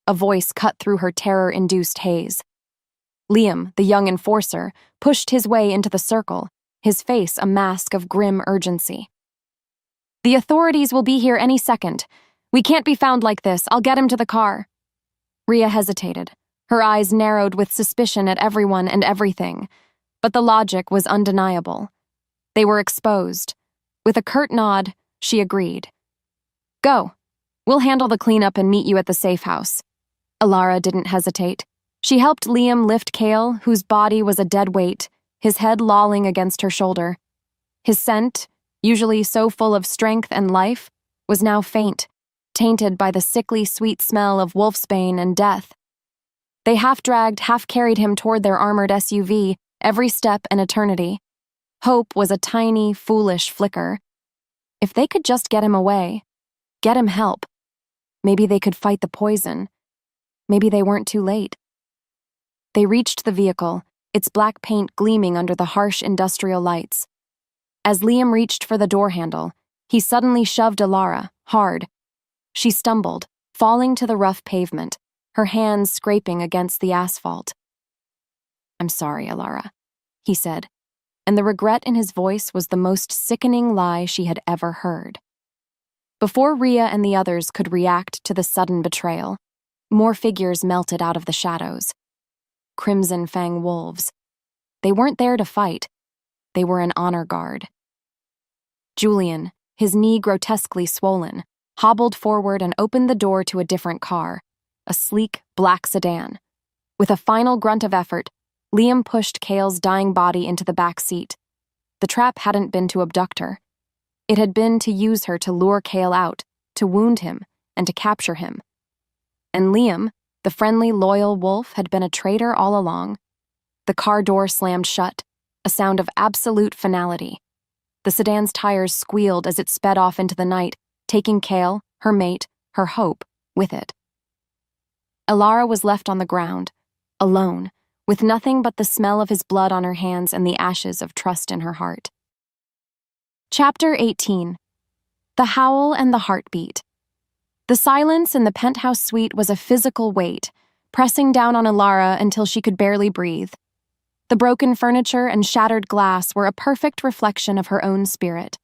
A voice cut through her terror-induced haze. Liam, the young enforcer, pushed his way into the circle, his face a mask of grim urgency. "The authorities will be here any second. We can't be found like this. I'll get him to the car." Rhea hesitated, her eyes narrowed with suspicion at everyone and everything, but the logic was undeniable. They were exposed. With a curt nod, she agreed. "Go. We'll handle the cleanup and meet you at the safe house." Alara didn't hesitate. She helped Liam lift Cale, whose body was a dead weight, his head lolling against her shoulder. His scent, usually so full of strength and life, was now faint, tainted by the sickly sweet smell of wolfsbane and death. They half-dragged, half-carried him toward their armored SUV, every step an eternity. Hope was a tiny, foolish flicker. If they could just get him away, get him help, maybe they could fight the poison. Maybe they weren't too late. They reached the vehicle, its black paint gleaming under the harsh industrial lights. As Liam reached for the door handle, he suddenly shoved Alara, hard. She stumbled, falling to the rough pavement, her hands scraping against the asphalt. "I'm sorry, Alara," he said, and the regret in his voice was the most sickening lie she had ever heard. Before Rhea and the others could react to the sudden betrayal, more figures melted out of the shadows. Crimson Fang wolves. They weren't there to fight. They were an honor guard. Julian, his knee grotesquely swollen, hobbled forward and opened the door to a different car, a sleek, black sedan. With a final grunt of effort, Liam pushed Cale's dying body into the back seat. The trap hadn't been to abduct her. It had been to use her to lure Cale out, to wound him, and to capture him. And Liam, the friendly, loyal wolf, had been a traitor all along. The car door slammed shut, a sound of absolute finality. The sedan's tires squealed as it sped off into the night, taking Cale, her mate, her hope, with it. Alara was left on the ground, alone, with nothing but the smell of his blood on her hands and the ashes of trust in her heart. Chapter 18. The Howl and the Heartbeat. The silence in the penthouse suite was a physical weight, pressing down on Alara until she could barely breathe. The broken furniture and shattered glass were a perfect reflection of her own spirit.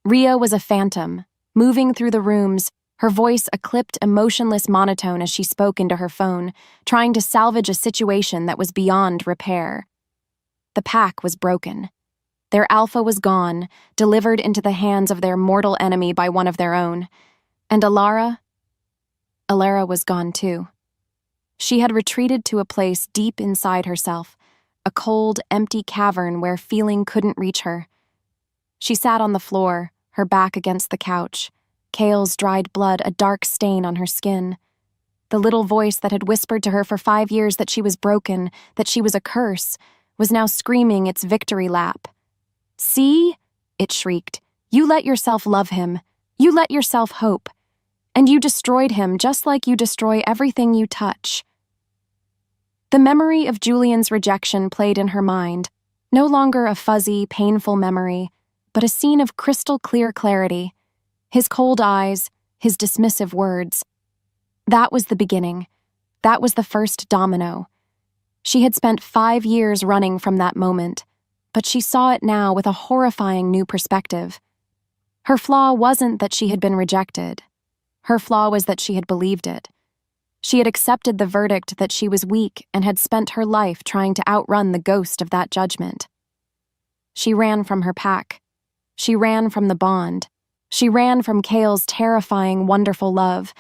Rhea was a phantom, moving through the rooms, her voice a clipped, emotionless monotone as she spoke into her phone, trying to salvage a situation that was beyond repair. The pack was broken. Their alpha was gone, delivered into the hands of their mortal enemy by one of their own. And Alara was gone too. She had retreated to a place deep inside herself, a cold, empty cavern where feeling couldn't reach her. She sat on the floor, her back against the couch, Cale's dried blood a dark stain on her skin. The little voice that had whispered to her for 5 years that she was broken, that she was a curse, was now screaming its victory lap. "See?" it shrieked. "You let yourself love him. You let yourself hope. And you destroyed him just like you destroy everything you touch." The memory of Julian's rejection played in her mind, no longer a fuzzy, painful memory, but a scene of crystal-clear clarity. His cold eyes, his dismissive words. That was the beginning. That was the first domino. She had spent 5 years running from that moment, but she saw it now with a horrifying new perspective. Her flaw wasn't that she had been rejected. Her flaw was that she had believed it. She had accepted the verdict that she was weak and had spent her life trying to outrun the ghost of that judgment. She ran from her pack. She ran from the bond. She ran from Cale's terrifying, wonderful love,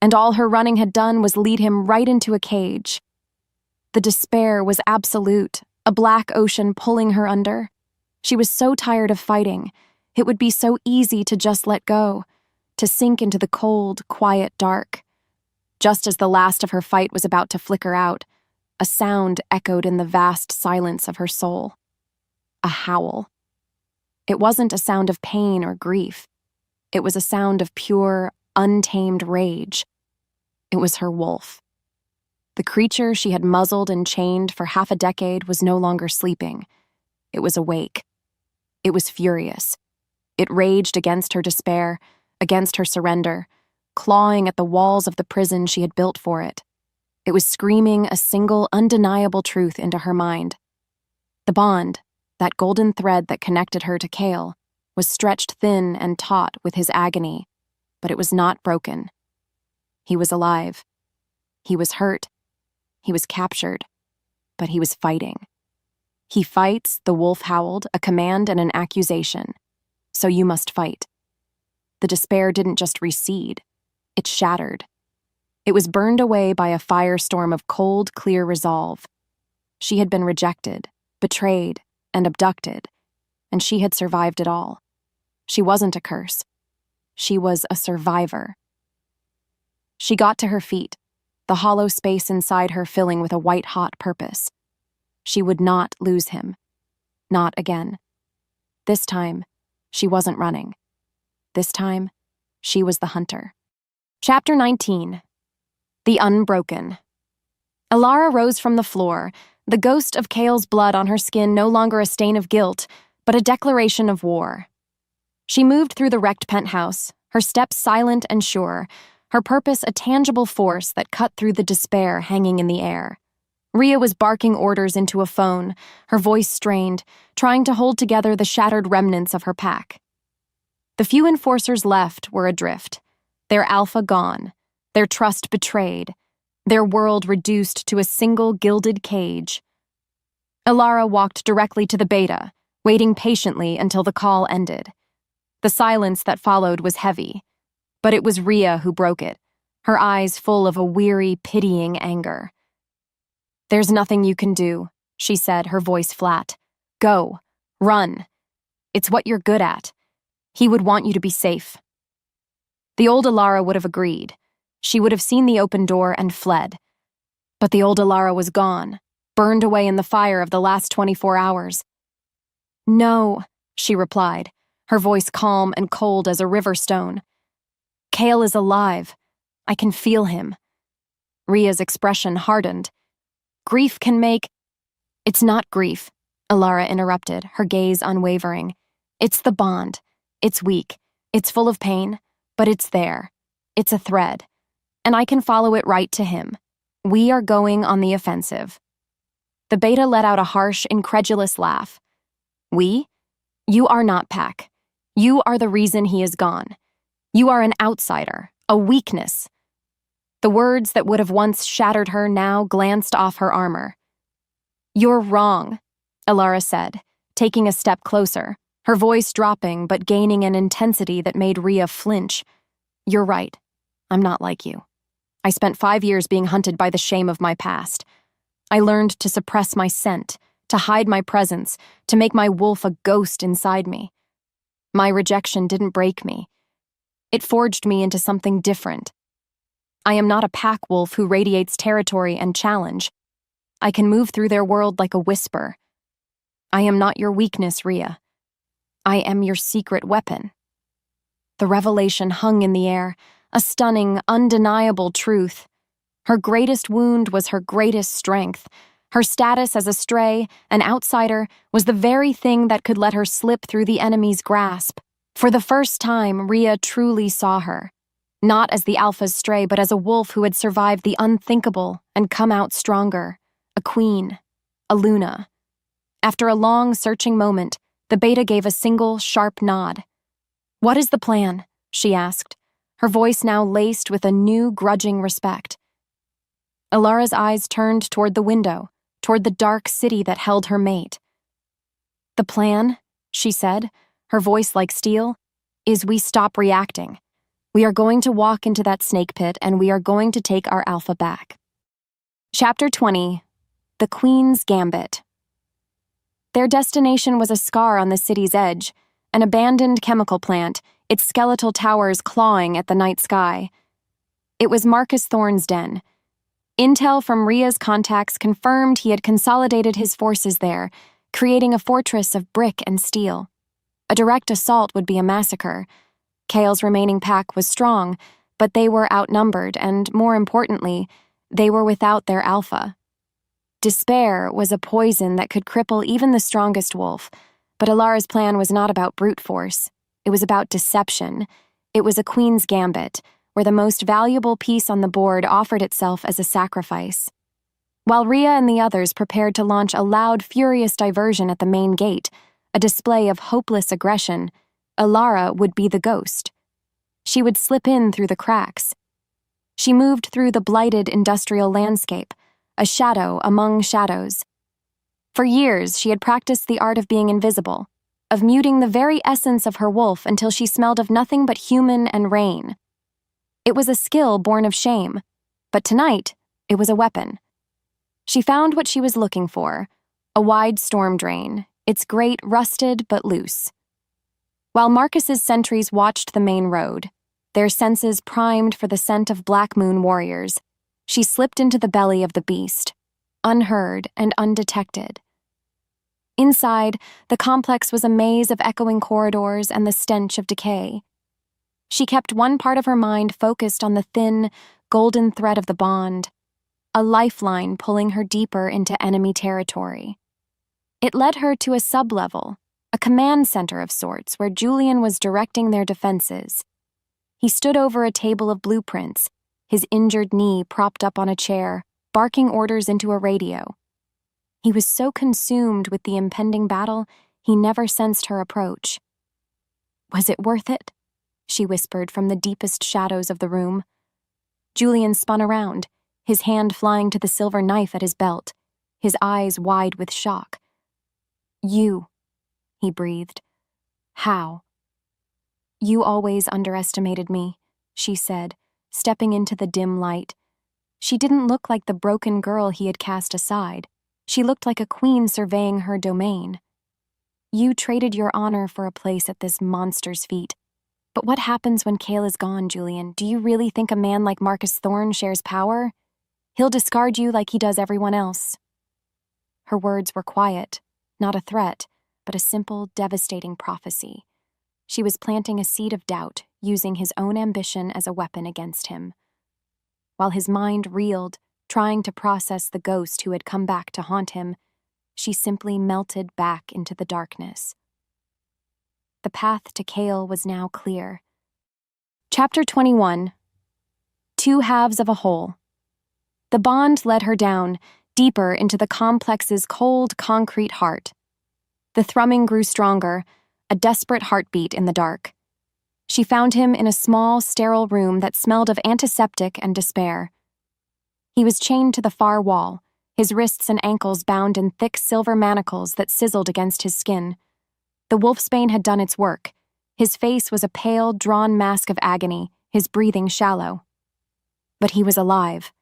and all her running had done was lead him right into a cage. The despair was absolute, a black ocean pulling her under. She was so tired of fighting. It would be so easy to just let go, to sink into the cold, quiet dark. Just as the last of her fight was about to flicker out, a sound echoed in the vast silence of her soul. A howl. It wasn't a sound of pain or grief. It was a sound of pure, untamed rage. It was her wolf. The creature she had muzzled and chained for half a decade was no longer sleeping. It was awake. It was furious. It raged against her despair, against her surrender, clawing at the walls of the prison she had built for it. It was screaming a single, undeniable truth into her mind. The bond, that golden thread that connected her to Cale, was stretched thin and taut with his agony, but it was not broken. He was alive. He was hurt. He was captured. But he was fighting. He fights, the wolf howled, a command and an accusation. So you must fight. The despair didn't just recede. It shattered. It was burned away by a firestorm of cold, clear resolve. She had been rejected, betrayed, and abducted, and she had survived it all. She wasn't a curse. She was a survivor. She got to her feet, the hollow space inside her filling with a white-hot purpose. She would not lose him. Not again. This time, she wasn't running. This time, she was the hunter. Chapter 19. The Unbroken. Alara rose from the floor, the ghost of Cale's blood on her skin no longer a stain of guilt, but a declaration of war. She moved through the wrecked penthouse, her steps silent and sure, her purpose a tangible force that cut through the despair hanging in the air. Rhea was barking orders into a phone, her voice strained, trying to hold together the shattered remnants of her pack. The few enforcers left were adrift, their alpha gone, their trust betrayed, their world reduced to a single gilded cage. Alara walked directly to the beta, waiting patiently until the call ended. The silence that followed was heavy, but it was Rhea who broke it, her eyes full of a weary, pitying anger. "There's nothing you can do," she said, her voice flat. "Go. Run. It's what you're good at. He would want you to be safe." The old Alara would have agreed. She would have seen the open door and fled. But the old Alara was gone, burned away in the fire of the last 24 hours. "No," she replied, her voice calm and cold as a river stone. "Cale is alive. I can feel him." Rhea's expression hardened. "Grief can make—" "It's not grief," Alara interrupted, her gaze unwavering. "It's the bond. It's weak. It's full of pain, but it's there. It's a thread. And I can follow it right to him. We are going on the offensive." The beta let out a harsh, incredulous laugh. "We? You are not Pack. You are the reason he is gone. You are an outsider, a weakness." The words that would have once shattered her now glanced off her armor. "You're wrong," Alara said, taking a step closer, her voice dropping but gaining an intensity that made Rhea flinch. "You're right. I'm not like you. I spent 5 years being hunted by the shame of my past. I learned to suppress my scent, to hide my presence, to make my wolf a ghost inside me. My rejection didn't break me. It forged me into something different. I am not a pack wolf who radiates territory and challenge. I can move through their world like a whisper. I am not your weakness, Rhea. I am your secret weapon." The revelation hung in the air, a stunning, undeniable truth. Her greatest wound was her greatest strength, Her status as a stray, an outsider, was the very thing that could let her slip through the enemy's grasp. For the first time, Rhea truly saw her. Not as the alpha's stray, but as a wolf who had survived the unthinkable and come out stronger. A queen. A Luna. After a long, searching moment, the beta gave a single, sharp nod. "What is the plan?" she asked, her voice now laced with a new, grudging respect. Alara's eyes turned toward the window, toward the dark city that held her mate. "The plan," she said, her voice like steel, "is we stop reacting. We are going to walk into that snake pit and we are going to take our alpha back." Chapter 20. The Queen's Gambit. Their destination was a scar on the city's edge, an abandoned chemical plant, its skeletal towers clawing at the night sky. It was Marcus Thorne's den. Intel from Rhea's contacts confirmed he had consolidated his forces there, creating a fortress of brick and steel. A direct assault would be a massacre. Kale's remaining pack was strong, but they were outnumbered and, more importantly, they were without their alpha. Despair was a poison that could cripple even the strongest wolf, but Alara's plan was not about brute force. It was about deception. It was a queen's gambit, where the most valuable piece on the board offered itself as a sacrifice. While Rhea and the others prepared to launch a loud, furious diversion at the main gate, a display of hopeless aggression, Alara would be the ghost. She would slip in through the cracks. She moved through the blighted industrial landscape, a shadow among shadows. For years, she had practiced the art of being invisible, of muting the very essence of her wolf until she smelled of nothing but human and rain. It was a skill born of shame, but tonight, it was a weapon. She found what she was looking for, a wide storm drain, its grate rusted but loose. While Marcus's sentries watched the main road, their senses primed for the scent of Black Moon warriors, she slipped into the belly of the beast, unheard and undetected. Inside, the complex was a maze of echoing corridors and the stench of decay. She kept one part of her mind focused on the thin, golden thread of the bond, a lifeline pulling her deeper into enemy territory. It led her to a sub-level, a command center of sorts where Julian was directing their defenses. He stood over a table of blueprints, his injured knee propped up on a chair, barking orders into a radio. He was so consumed with the impending battle, he never sensed her approach. "Was it worth it?" she whispered from the deepest shadows of the room. Julian spun around, his hand flying to the silver knife at his belt, his eyes wide with shock. "You," he breathed. "How?" "You always underestimated me," she said, stepping into the dim light. She didn't look like the broken girl he had cast aside. She looked like a queen surveying her domain. "You traded your honor for a place at this monster's feet. But what happens when Kale is gone, Julian? Do you really think a man like Marcus Thorne shares power? He'll discard you like he does everyone else." Her words were quiet, not a threat, but a simple, devastating prophecy. She was planting a seed of doubt, using his own ambition as a weapon against him. While his mind reeled, trying to process the ghost who had come back to haunt him, she simply melted back into the darkness. The path to Kale was now clear. Chapter 21. Two Halves of a Whole. The bond led her down, deeper into the complex's cold, concrete heart. The thrumming grew stronger, a desperate heartbeat in the dark. She found him in a small, sterile room that smelled of antiseptic and despair. He was chained to the far wall, his wrists and ankles bound in thick silver manacles that sizzled against his skin. The wolfsbane had done its work. His face was a pale, drawn mask of agony, his breathing shallow. But he was alive,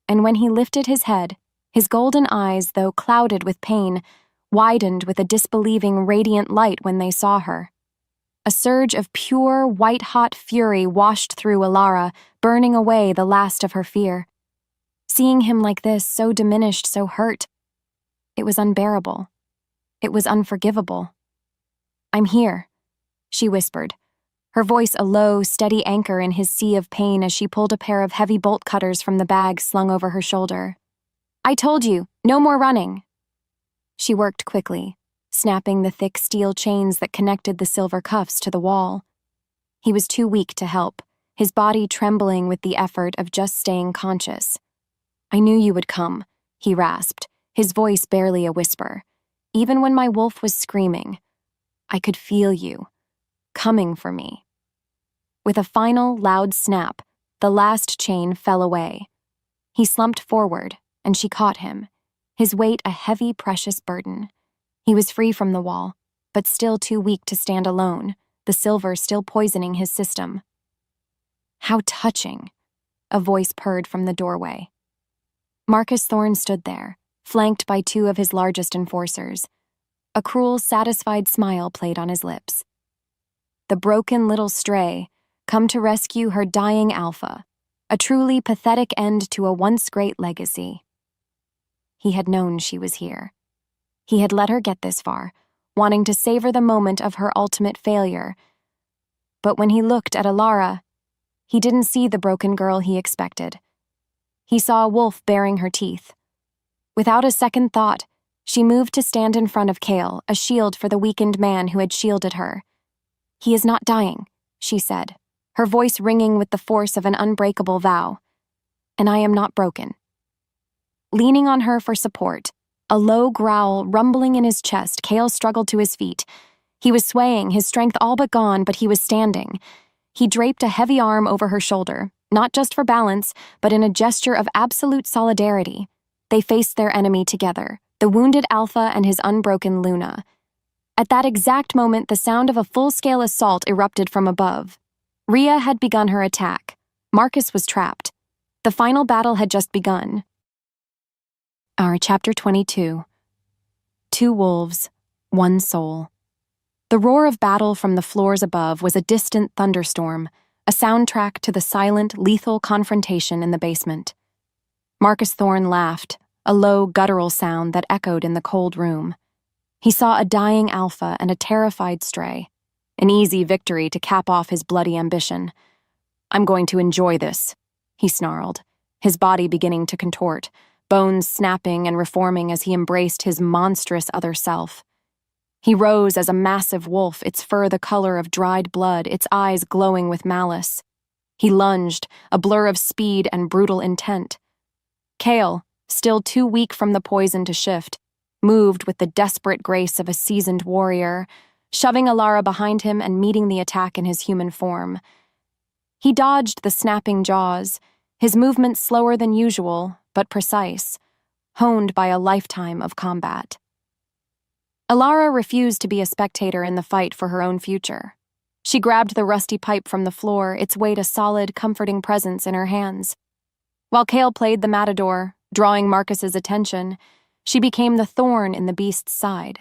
and when he lifted his head, his golden eyes, though clouded with pain, widened with a disbelieving, radiant light when they saw her. A surge of pure, white-hot fury washed through Alara, burning away the last of her fear. Seeing him like this, so diminished, so hurt, it was unbearable. It was unforgivable. "I'm here," she whispered, her voice a low, steady anchor in his sea of pain as she pulled a pair of heavy bolt cutters from the bag slung over her shoulder. "I told you, No more running. She worked quickly, snapping the thick steel chains that connected the silver cuffs to the wall. He was too weak to help, his body trembling with the effort of just staying conscious. I knew you would come, he rasped, his voice barely a whisper. Even when my wolf was screaming, I could feel you, coming for me. With a final, loud snap, the last chain fell away. He slumped forward, and she caught him, his weight a heavy, precious burden. He was free from the wall, but still too weak to stand alone, the silver still poisoning his system. How touching, a voice purred from the doorway. Marcus Thorne stood there, flanked by two of his largest enforcers. A cruel, satisfied smile played on his lips. The broken little stray, come to rescue her dying alpha, a truly pathetic end to a once great legacy. He had known she was here. He had let her get this far, wanting to savor the moment of her ultimate failure. But when he looked at Alara, he didn't see the broken girl he expected. He saw a wolf baring her teeth. Without a second thought, she moved to stand in front of Kale, a shield for the weakened man who had shielded her. He is not dying, she said, her voice ringing with the force of an unbreakable vow. And I am not broken. Leaning on her for support, a low growl rumbling in his chest, Kale struggled to his feet. He was swaying, his strength all but gone, but he was standing. He draped a heavy arm over her shoulder, not just for balance, but in a gesture of absolute solidarity. They faced their enemy together, the wounded Alpha and his unbroken Luna. At that exact moment, the sound of a full-scale assault erupted from above. Rhea had begun her attack. Marcus was trapped. The final battle had just begun. Our Chapter 22. 2 wolves, 1 soul. The roar of battle from the floors above was a distant thunderstorm, a soundtrack to the silent, lethal confrontation in the basement. Marcus Thorne laughed, a low, guttural sound that echoed in the cold room. He saw a dying alpha and a terrified stray, an easy victory to cap off his bloody ambition. I'm going to enjoy this, he snarled, his body beginning to contort, bones snapping and reforming as he embraced his monstrous other self. He rose as a massive wolf, its fur the color of dried blood, its eyes glowing with malice. He lunged, a blur of speed and brutal intent. Kale, still too weak from the poison to shift, moved with the desperate grace of a seasoned warrior, shoving Alara behind him and meeting the attack in his human form. He dodged the snapping jaws, his movements slower than usual, but precise, honed by a lifetime of combat. Alara refused to be a spectator in the fight for her own future. She grabbed the rusty pipe from the floor, its weight a solid, comforting presence in her hands. While Kale played the matador, drawing Marcus's attention, she became the thorn in the beast's side.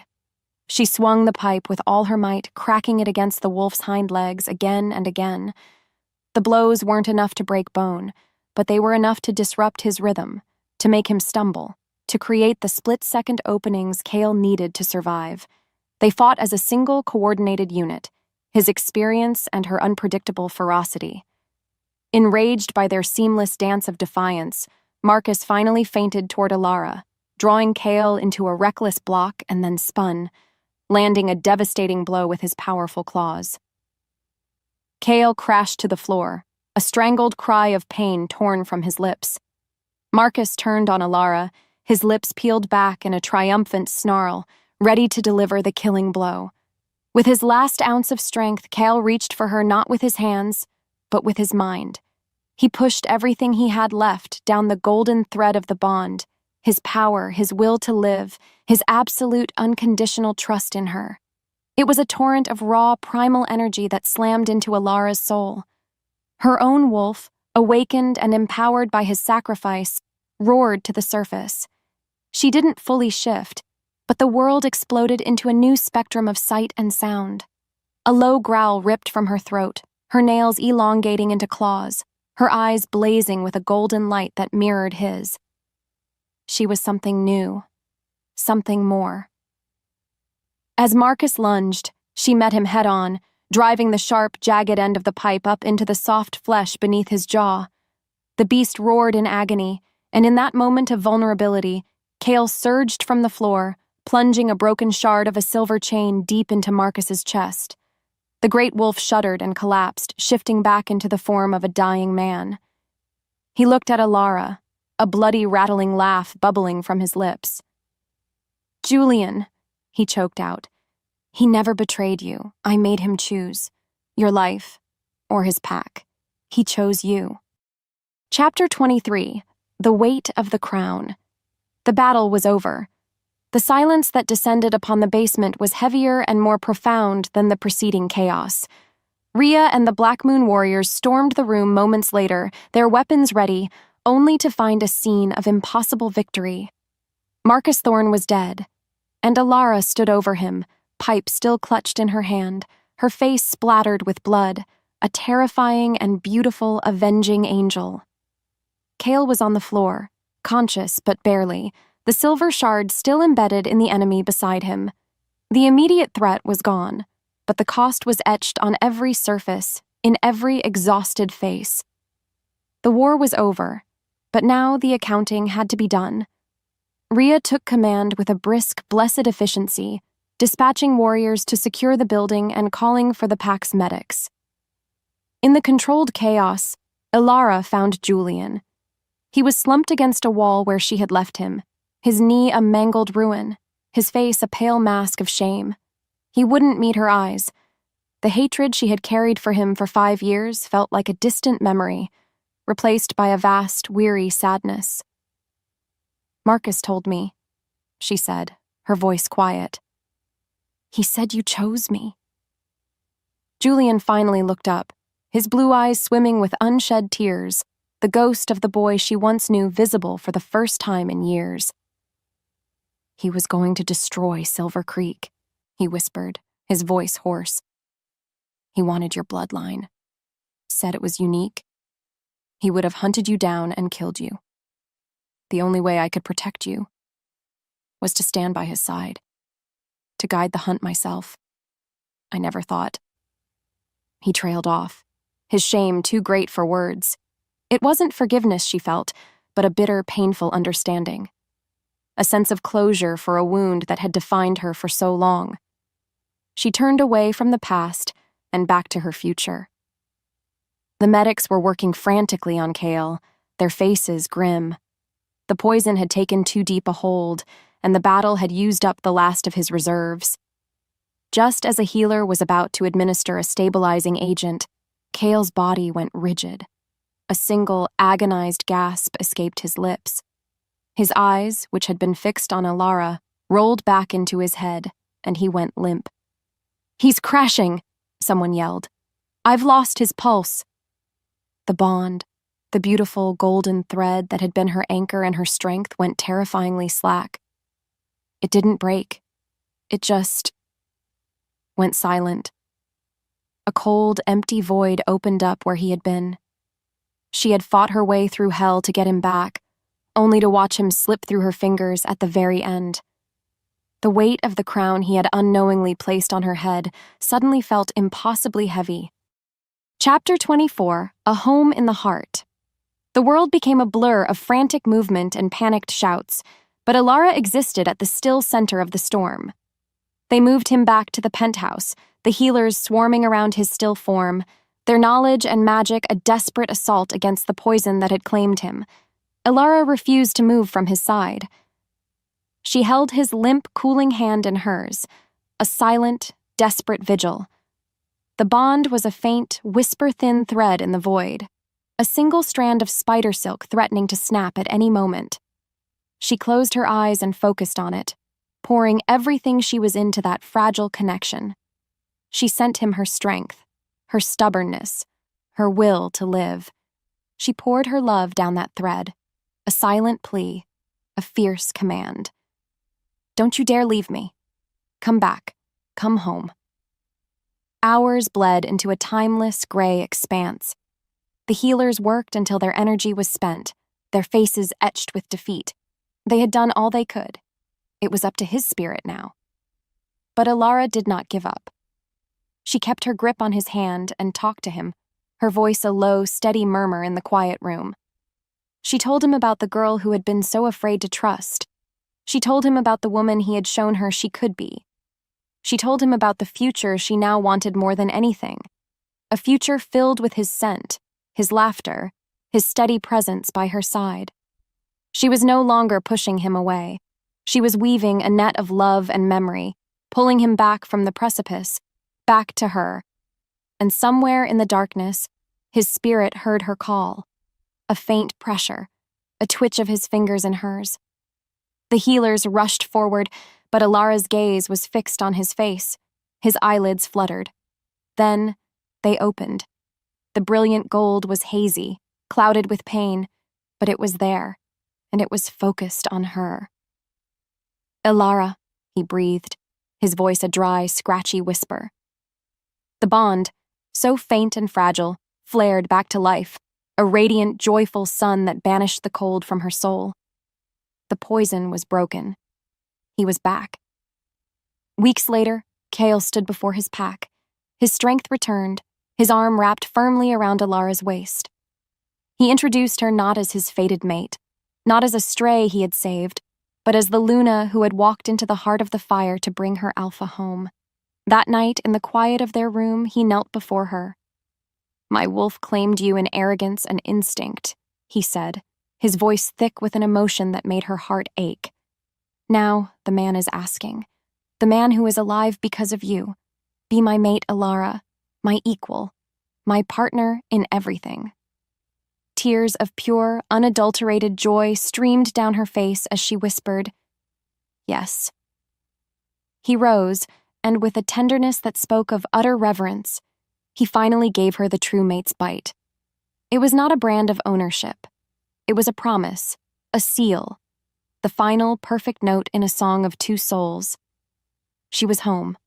She swung the pipe with all her might, cracking it against the wolf's hind legs again and again. The blows weren't enough to break bone, but they were enough to disrupt his rhythm, to make him stumble, to create the split-second openings Kale needed to survive. They fought as a single, coordinated unit, his experience and her unpredictable ferocity. Enraged by their seamless dance of defiance, Marcus finally feinted toward Alara, drawing Kale into a reckless block and then spun, landing a devastating blow with his powerful claws. Kale crashed to the floor, a strangled cry of pain torn from his lips. Marcus turned on Alara, his lips peeled back in a triumphant snarl, ready to deliver the killing blow. With his last ounce of strength, Kale reached for her not with his hands, but with his mind. He pushed everything he had left down the golden thread of the bond, his power, his will to live, his absolute unconditional trust in her. It was a torrent of raw, primal energy that slammed into Alara's soul. Her own wolf, awakened and empowered by his sacrifice, roared to the surface. She didn't fully shift, but the world exploded into a new spectrum of sight and sound. A low growl ripped from her throat, her nails elongating into claws, her eyes blazing with a golden light that mirrored his. She was something new, something more. As Marcus lunged, she met him head-on, driving the sharp, jagged end of the pipe up into the soft flesh beneath his jaw. The beast roared in agony, and in that moment of vulnerability, Kale surged from the floor, plunging a broken shard of a silver chain deep into Marcus's chest. The great wolf shuddered and collapsed, shifting back into the form of a dying man. He looked at Alara, a bloody, rattling laugh bubbling from his lips. "Julian," he choked out. "He never betrayed you. I made him choose. Your life, or his pack. He chose you." Chapter 23, The Weight of the Crown. The battle was over. The silence that descended upon the basement was heavier and more profound than the preceding chaos. Rhea and the Black Moon warriors stormed the room moments later, their weapons ready, only to find a scene of impossible victory. Marcus Thorne was dead, and Alara stood over him, pipe still clutched in her hand, her face splattered with blood, a terrifying and beautiful avenging angel. Kale was on the floor, conscious but barely, the silver shard still embedded in the enemy beside him. The immediate threat was gone, but the cost was etched on every surface, in every exhausted face. The war was over, but now the accounting had to be done. Rhea took command with a brisk, blessed efficiency, dispatching warriors to secure the building and calling for the pack's medics. In the controlled chaos, Alara found Julian. He was slumped against a wall where she had left him, his knee a mangled ruin, his face a pale mask of shame. He wouldn't meet her eyes. The hatred she had carried for him for 5 years felt like a distant memory, replaced by a vast, weary sadness. "Marcus told me," she said, her voice quiet. "He said you chose me." Julian finally looked up, his blue eyes swimming with unshed tears, the ghost of the boy she once knew visible for the first time in years. "He was going to destroy Silver Creek," he whispered, his voice hoarse. "He wanted your bloodline. Said it was unique. He would have hunted you down and killed you. The only way I could protect you was to stand by his side, to guide the hunt myself. I never thought." He trailed off, his shame too great for words. It wasn't forgiveness she felt, but a bitter, painful understanding. A sense of closure for a wound that had defined her for so long. She turned away from the past and back to her future. The medics were working frantically on Kale, their faces grim. The poison had taken too deep a hold, and the battle had used up the last of his reserves. Just as a healer was about to administer a stabilizing agent, Kale's body went rigid. A single, agonized gasp escaped his lips. His eyes, which had been fixed on Alara, rolled back into his head, and he went limp. "He's crashing," someone yelled. "I've lost his pulse." The bond, the beautiful golden thread that had been her anchor and her strength, went terrifyingly slack. It didn't break. It just went silent. A cold, empty void opened up where he had been. She had fought her way through hell to get him back, only to watch him slip through her fingers at the very end. The weight of the crown he had unknowingly placed on her head suddenly felt impossibly heavy. Chapter 24, A Home in the Heart. The world became a blur of frantic movement and panicked shouts, but Alara existed at the still center of the storm. They moved him back to the penthouse, the healers swarming around his still form, their knowledge and magic a desperate assault against the poison that had claimed him. Alara refused to move from his side. She held his limp, cooling hand in hers, a silent, desperate vigil. The bond was a faint, whisper-thin thread in the void, a single strand of spider silk threatening to snap at any moment. She closed her eyes and focused on it, pouring everything she was into that fragile connection. She sent him her strength, her stubbornness, her will to live. She poured her love down that thread, a silent plea, a fierce command. "Don't you dare leave me. Come back. Come home." Hours bled into a timeless, gray expanse. The healers worked until their energy was spent, their faces etched with defeat. They had done all they could. It was up to his spirit now. But Alara did not give up. She kept her grip on his hand and talked to him, her voice a low, steady murmur in the quiet room. She told him about the girl who had been so afraid to trust, She told him about the woman he had shown her she could be. She told him about the future she now wanted more than anything. A future filled with his scent, his laughter, his steady presence by her side. She was no longer pushing him away. She was weaving a net of love and memory, pulling him back from the precipice, back to her. And somewhere in the darkness, his spirit heard her call. A faint pressure, a twitch of his fingers in hers. The healers rushed forward, but Alara's gaze was fixed on his face. His eyelids fluttered. Then, they opened. The brilliant gold was hazy, clouded with pain, but it was there, and it was focused on her. "Alara," he breathed, his voice a dry, scratchy whisper. The bond, so faint and fragile, flared back to life, a radiant, joyful sun that banished the cold from her soul. The poison was broken. He was back. Weeks later, Kale stood before his pack. His strength returned, his arm wrapped firmly around Alara's waist. He introduced her not as his fated mate, not as a stray he had saved, but as the Luna who had walked into the heart of the fire to bring her Alpha home. That night, in the quiet of their room, he knelt before her. "My wolf claimed you in arrogance and instinct," he said, his voice thick with an emotion that made her heart ache. "Now, the man is asking. The man who is alive because of you. Be my mate, Alara, my equal, my partner in everything." Tears of pure, unadulterated joy streamed down her face as she whispered, "Yes." He rose, and with a tenderness that spoke of utter reverence, he finally gave her the true mate's bite. It was not a brand of ownership. It was a promise, a seal, the final, perfect note in a song of two souls. She was home.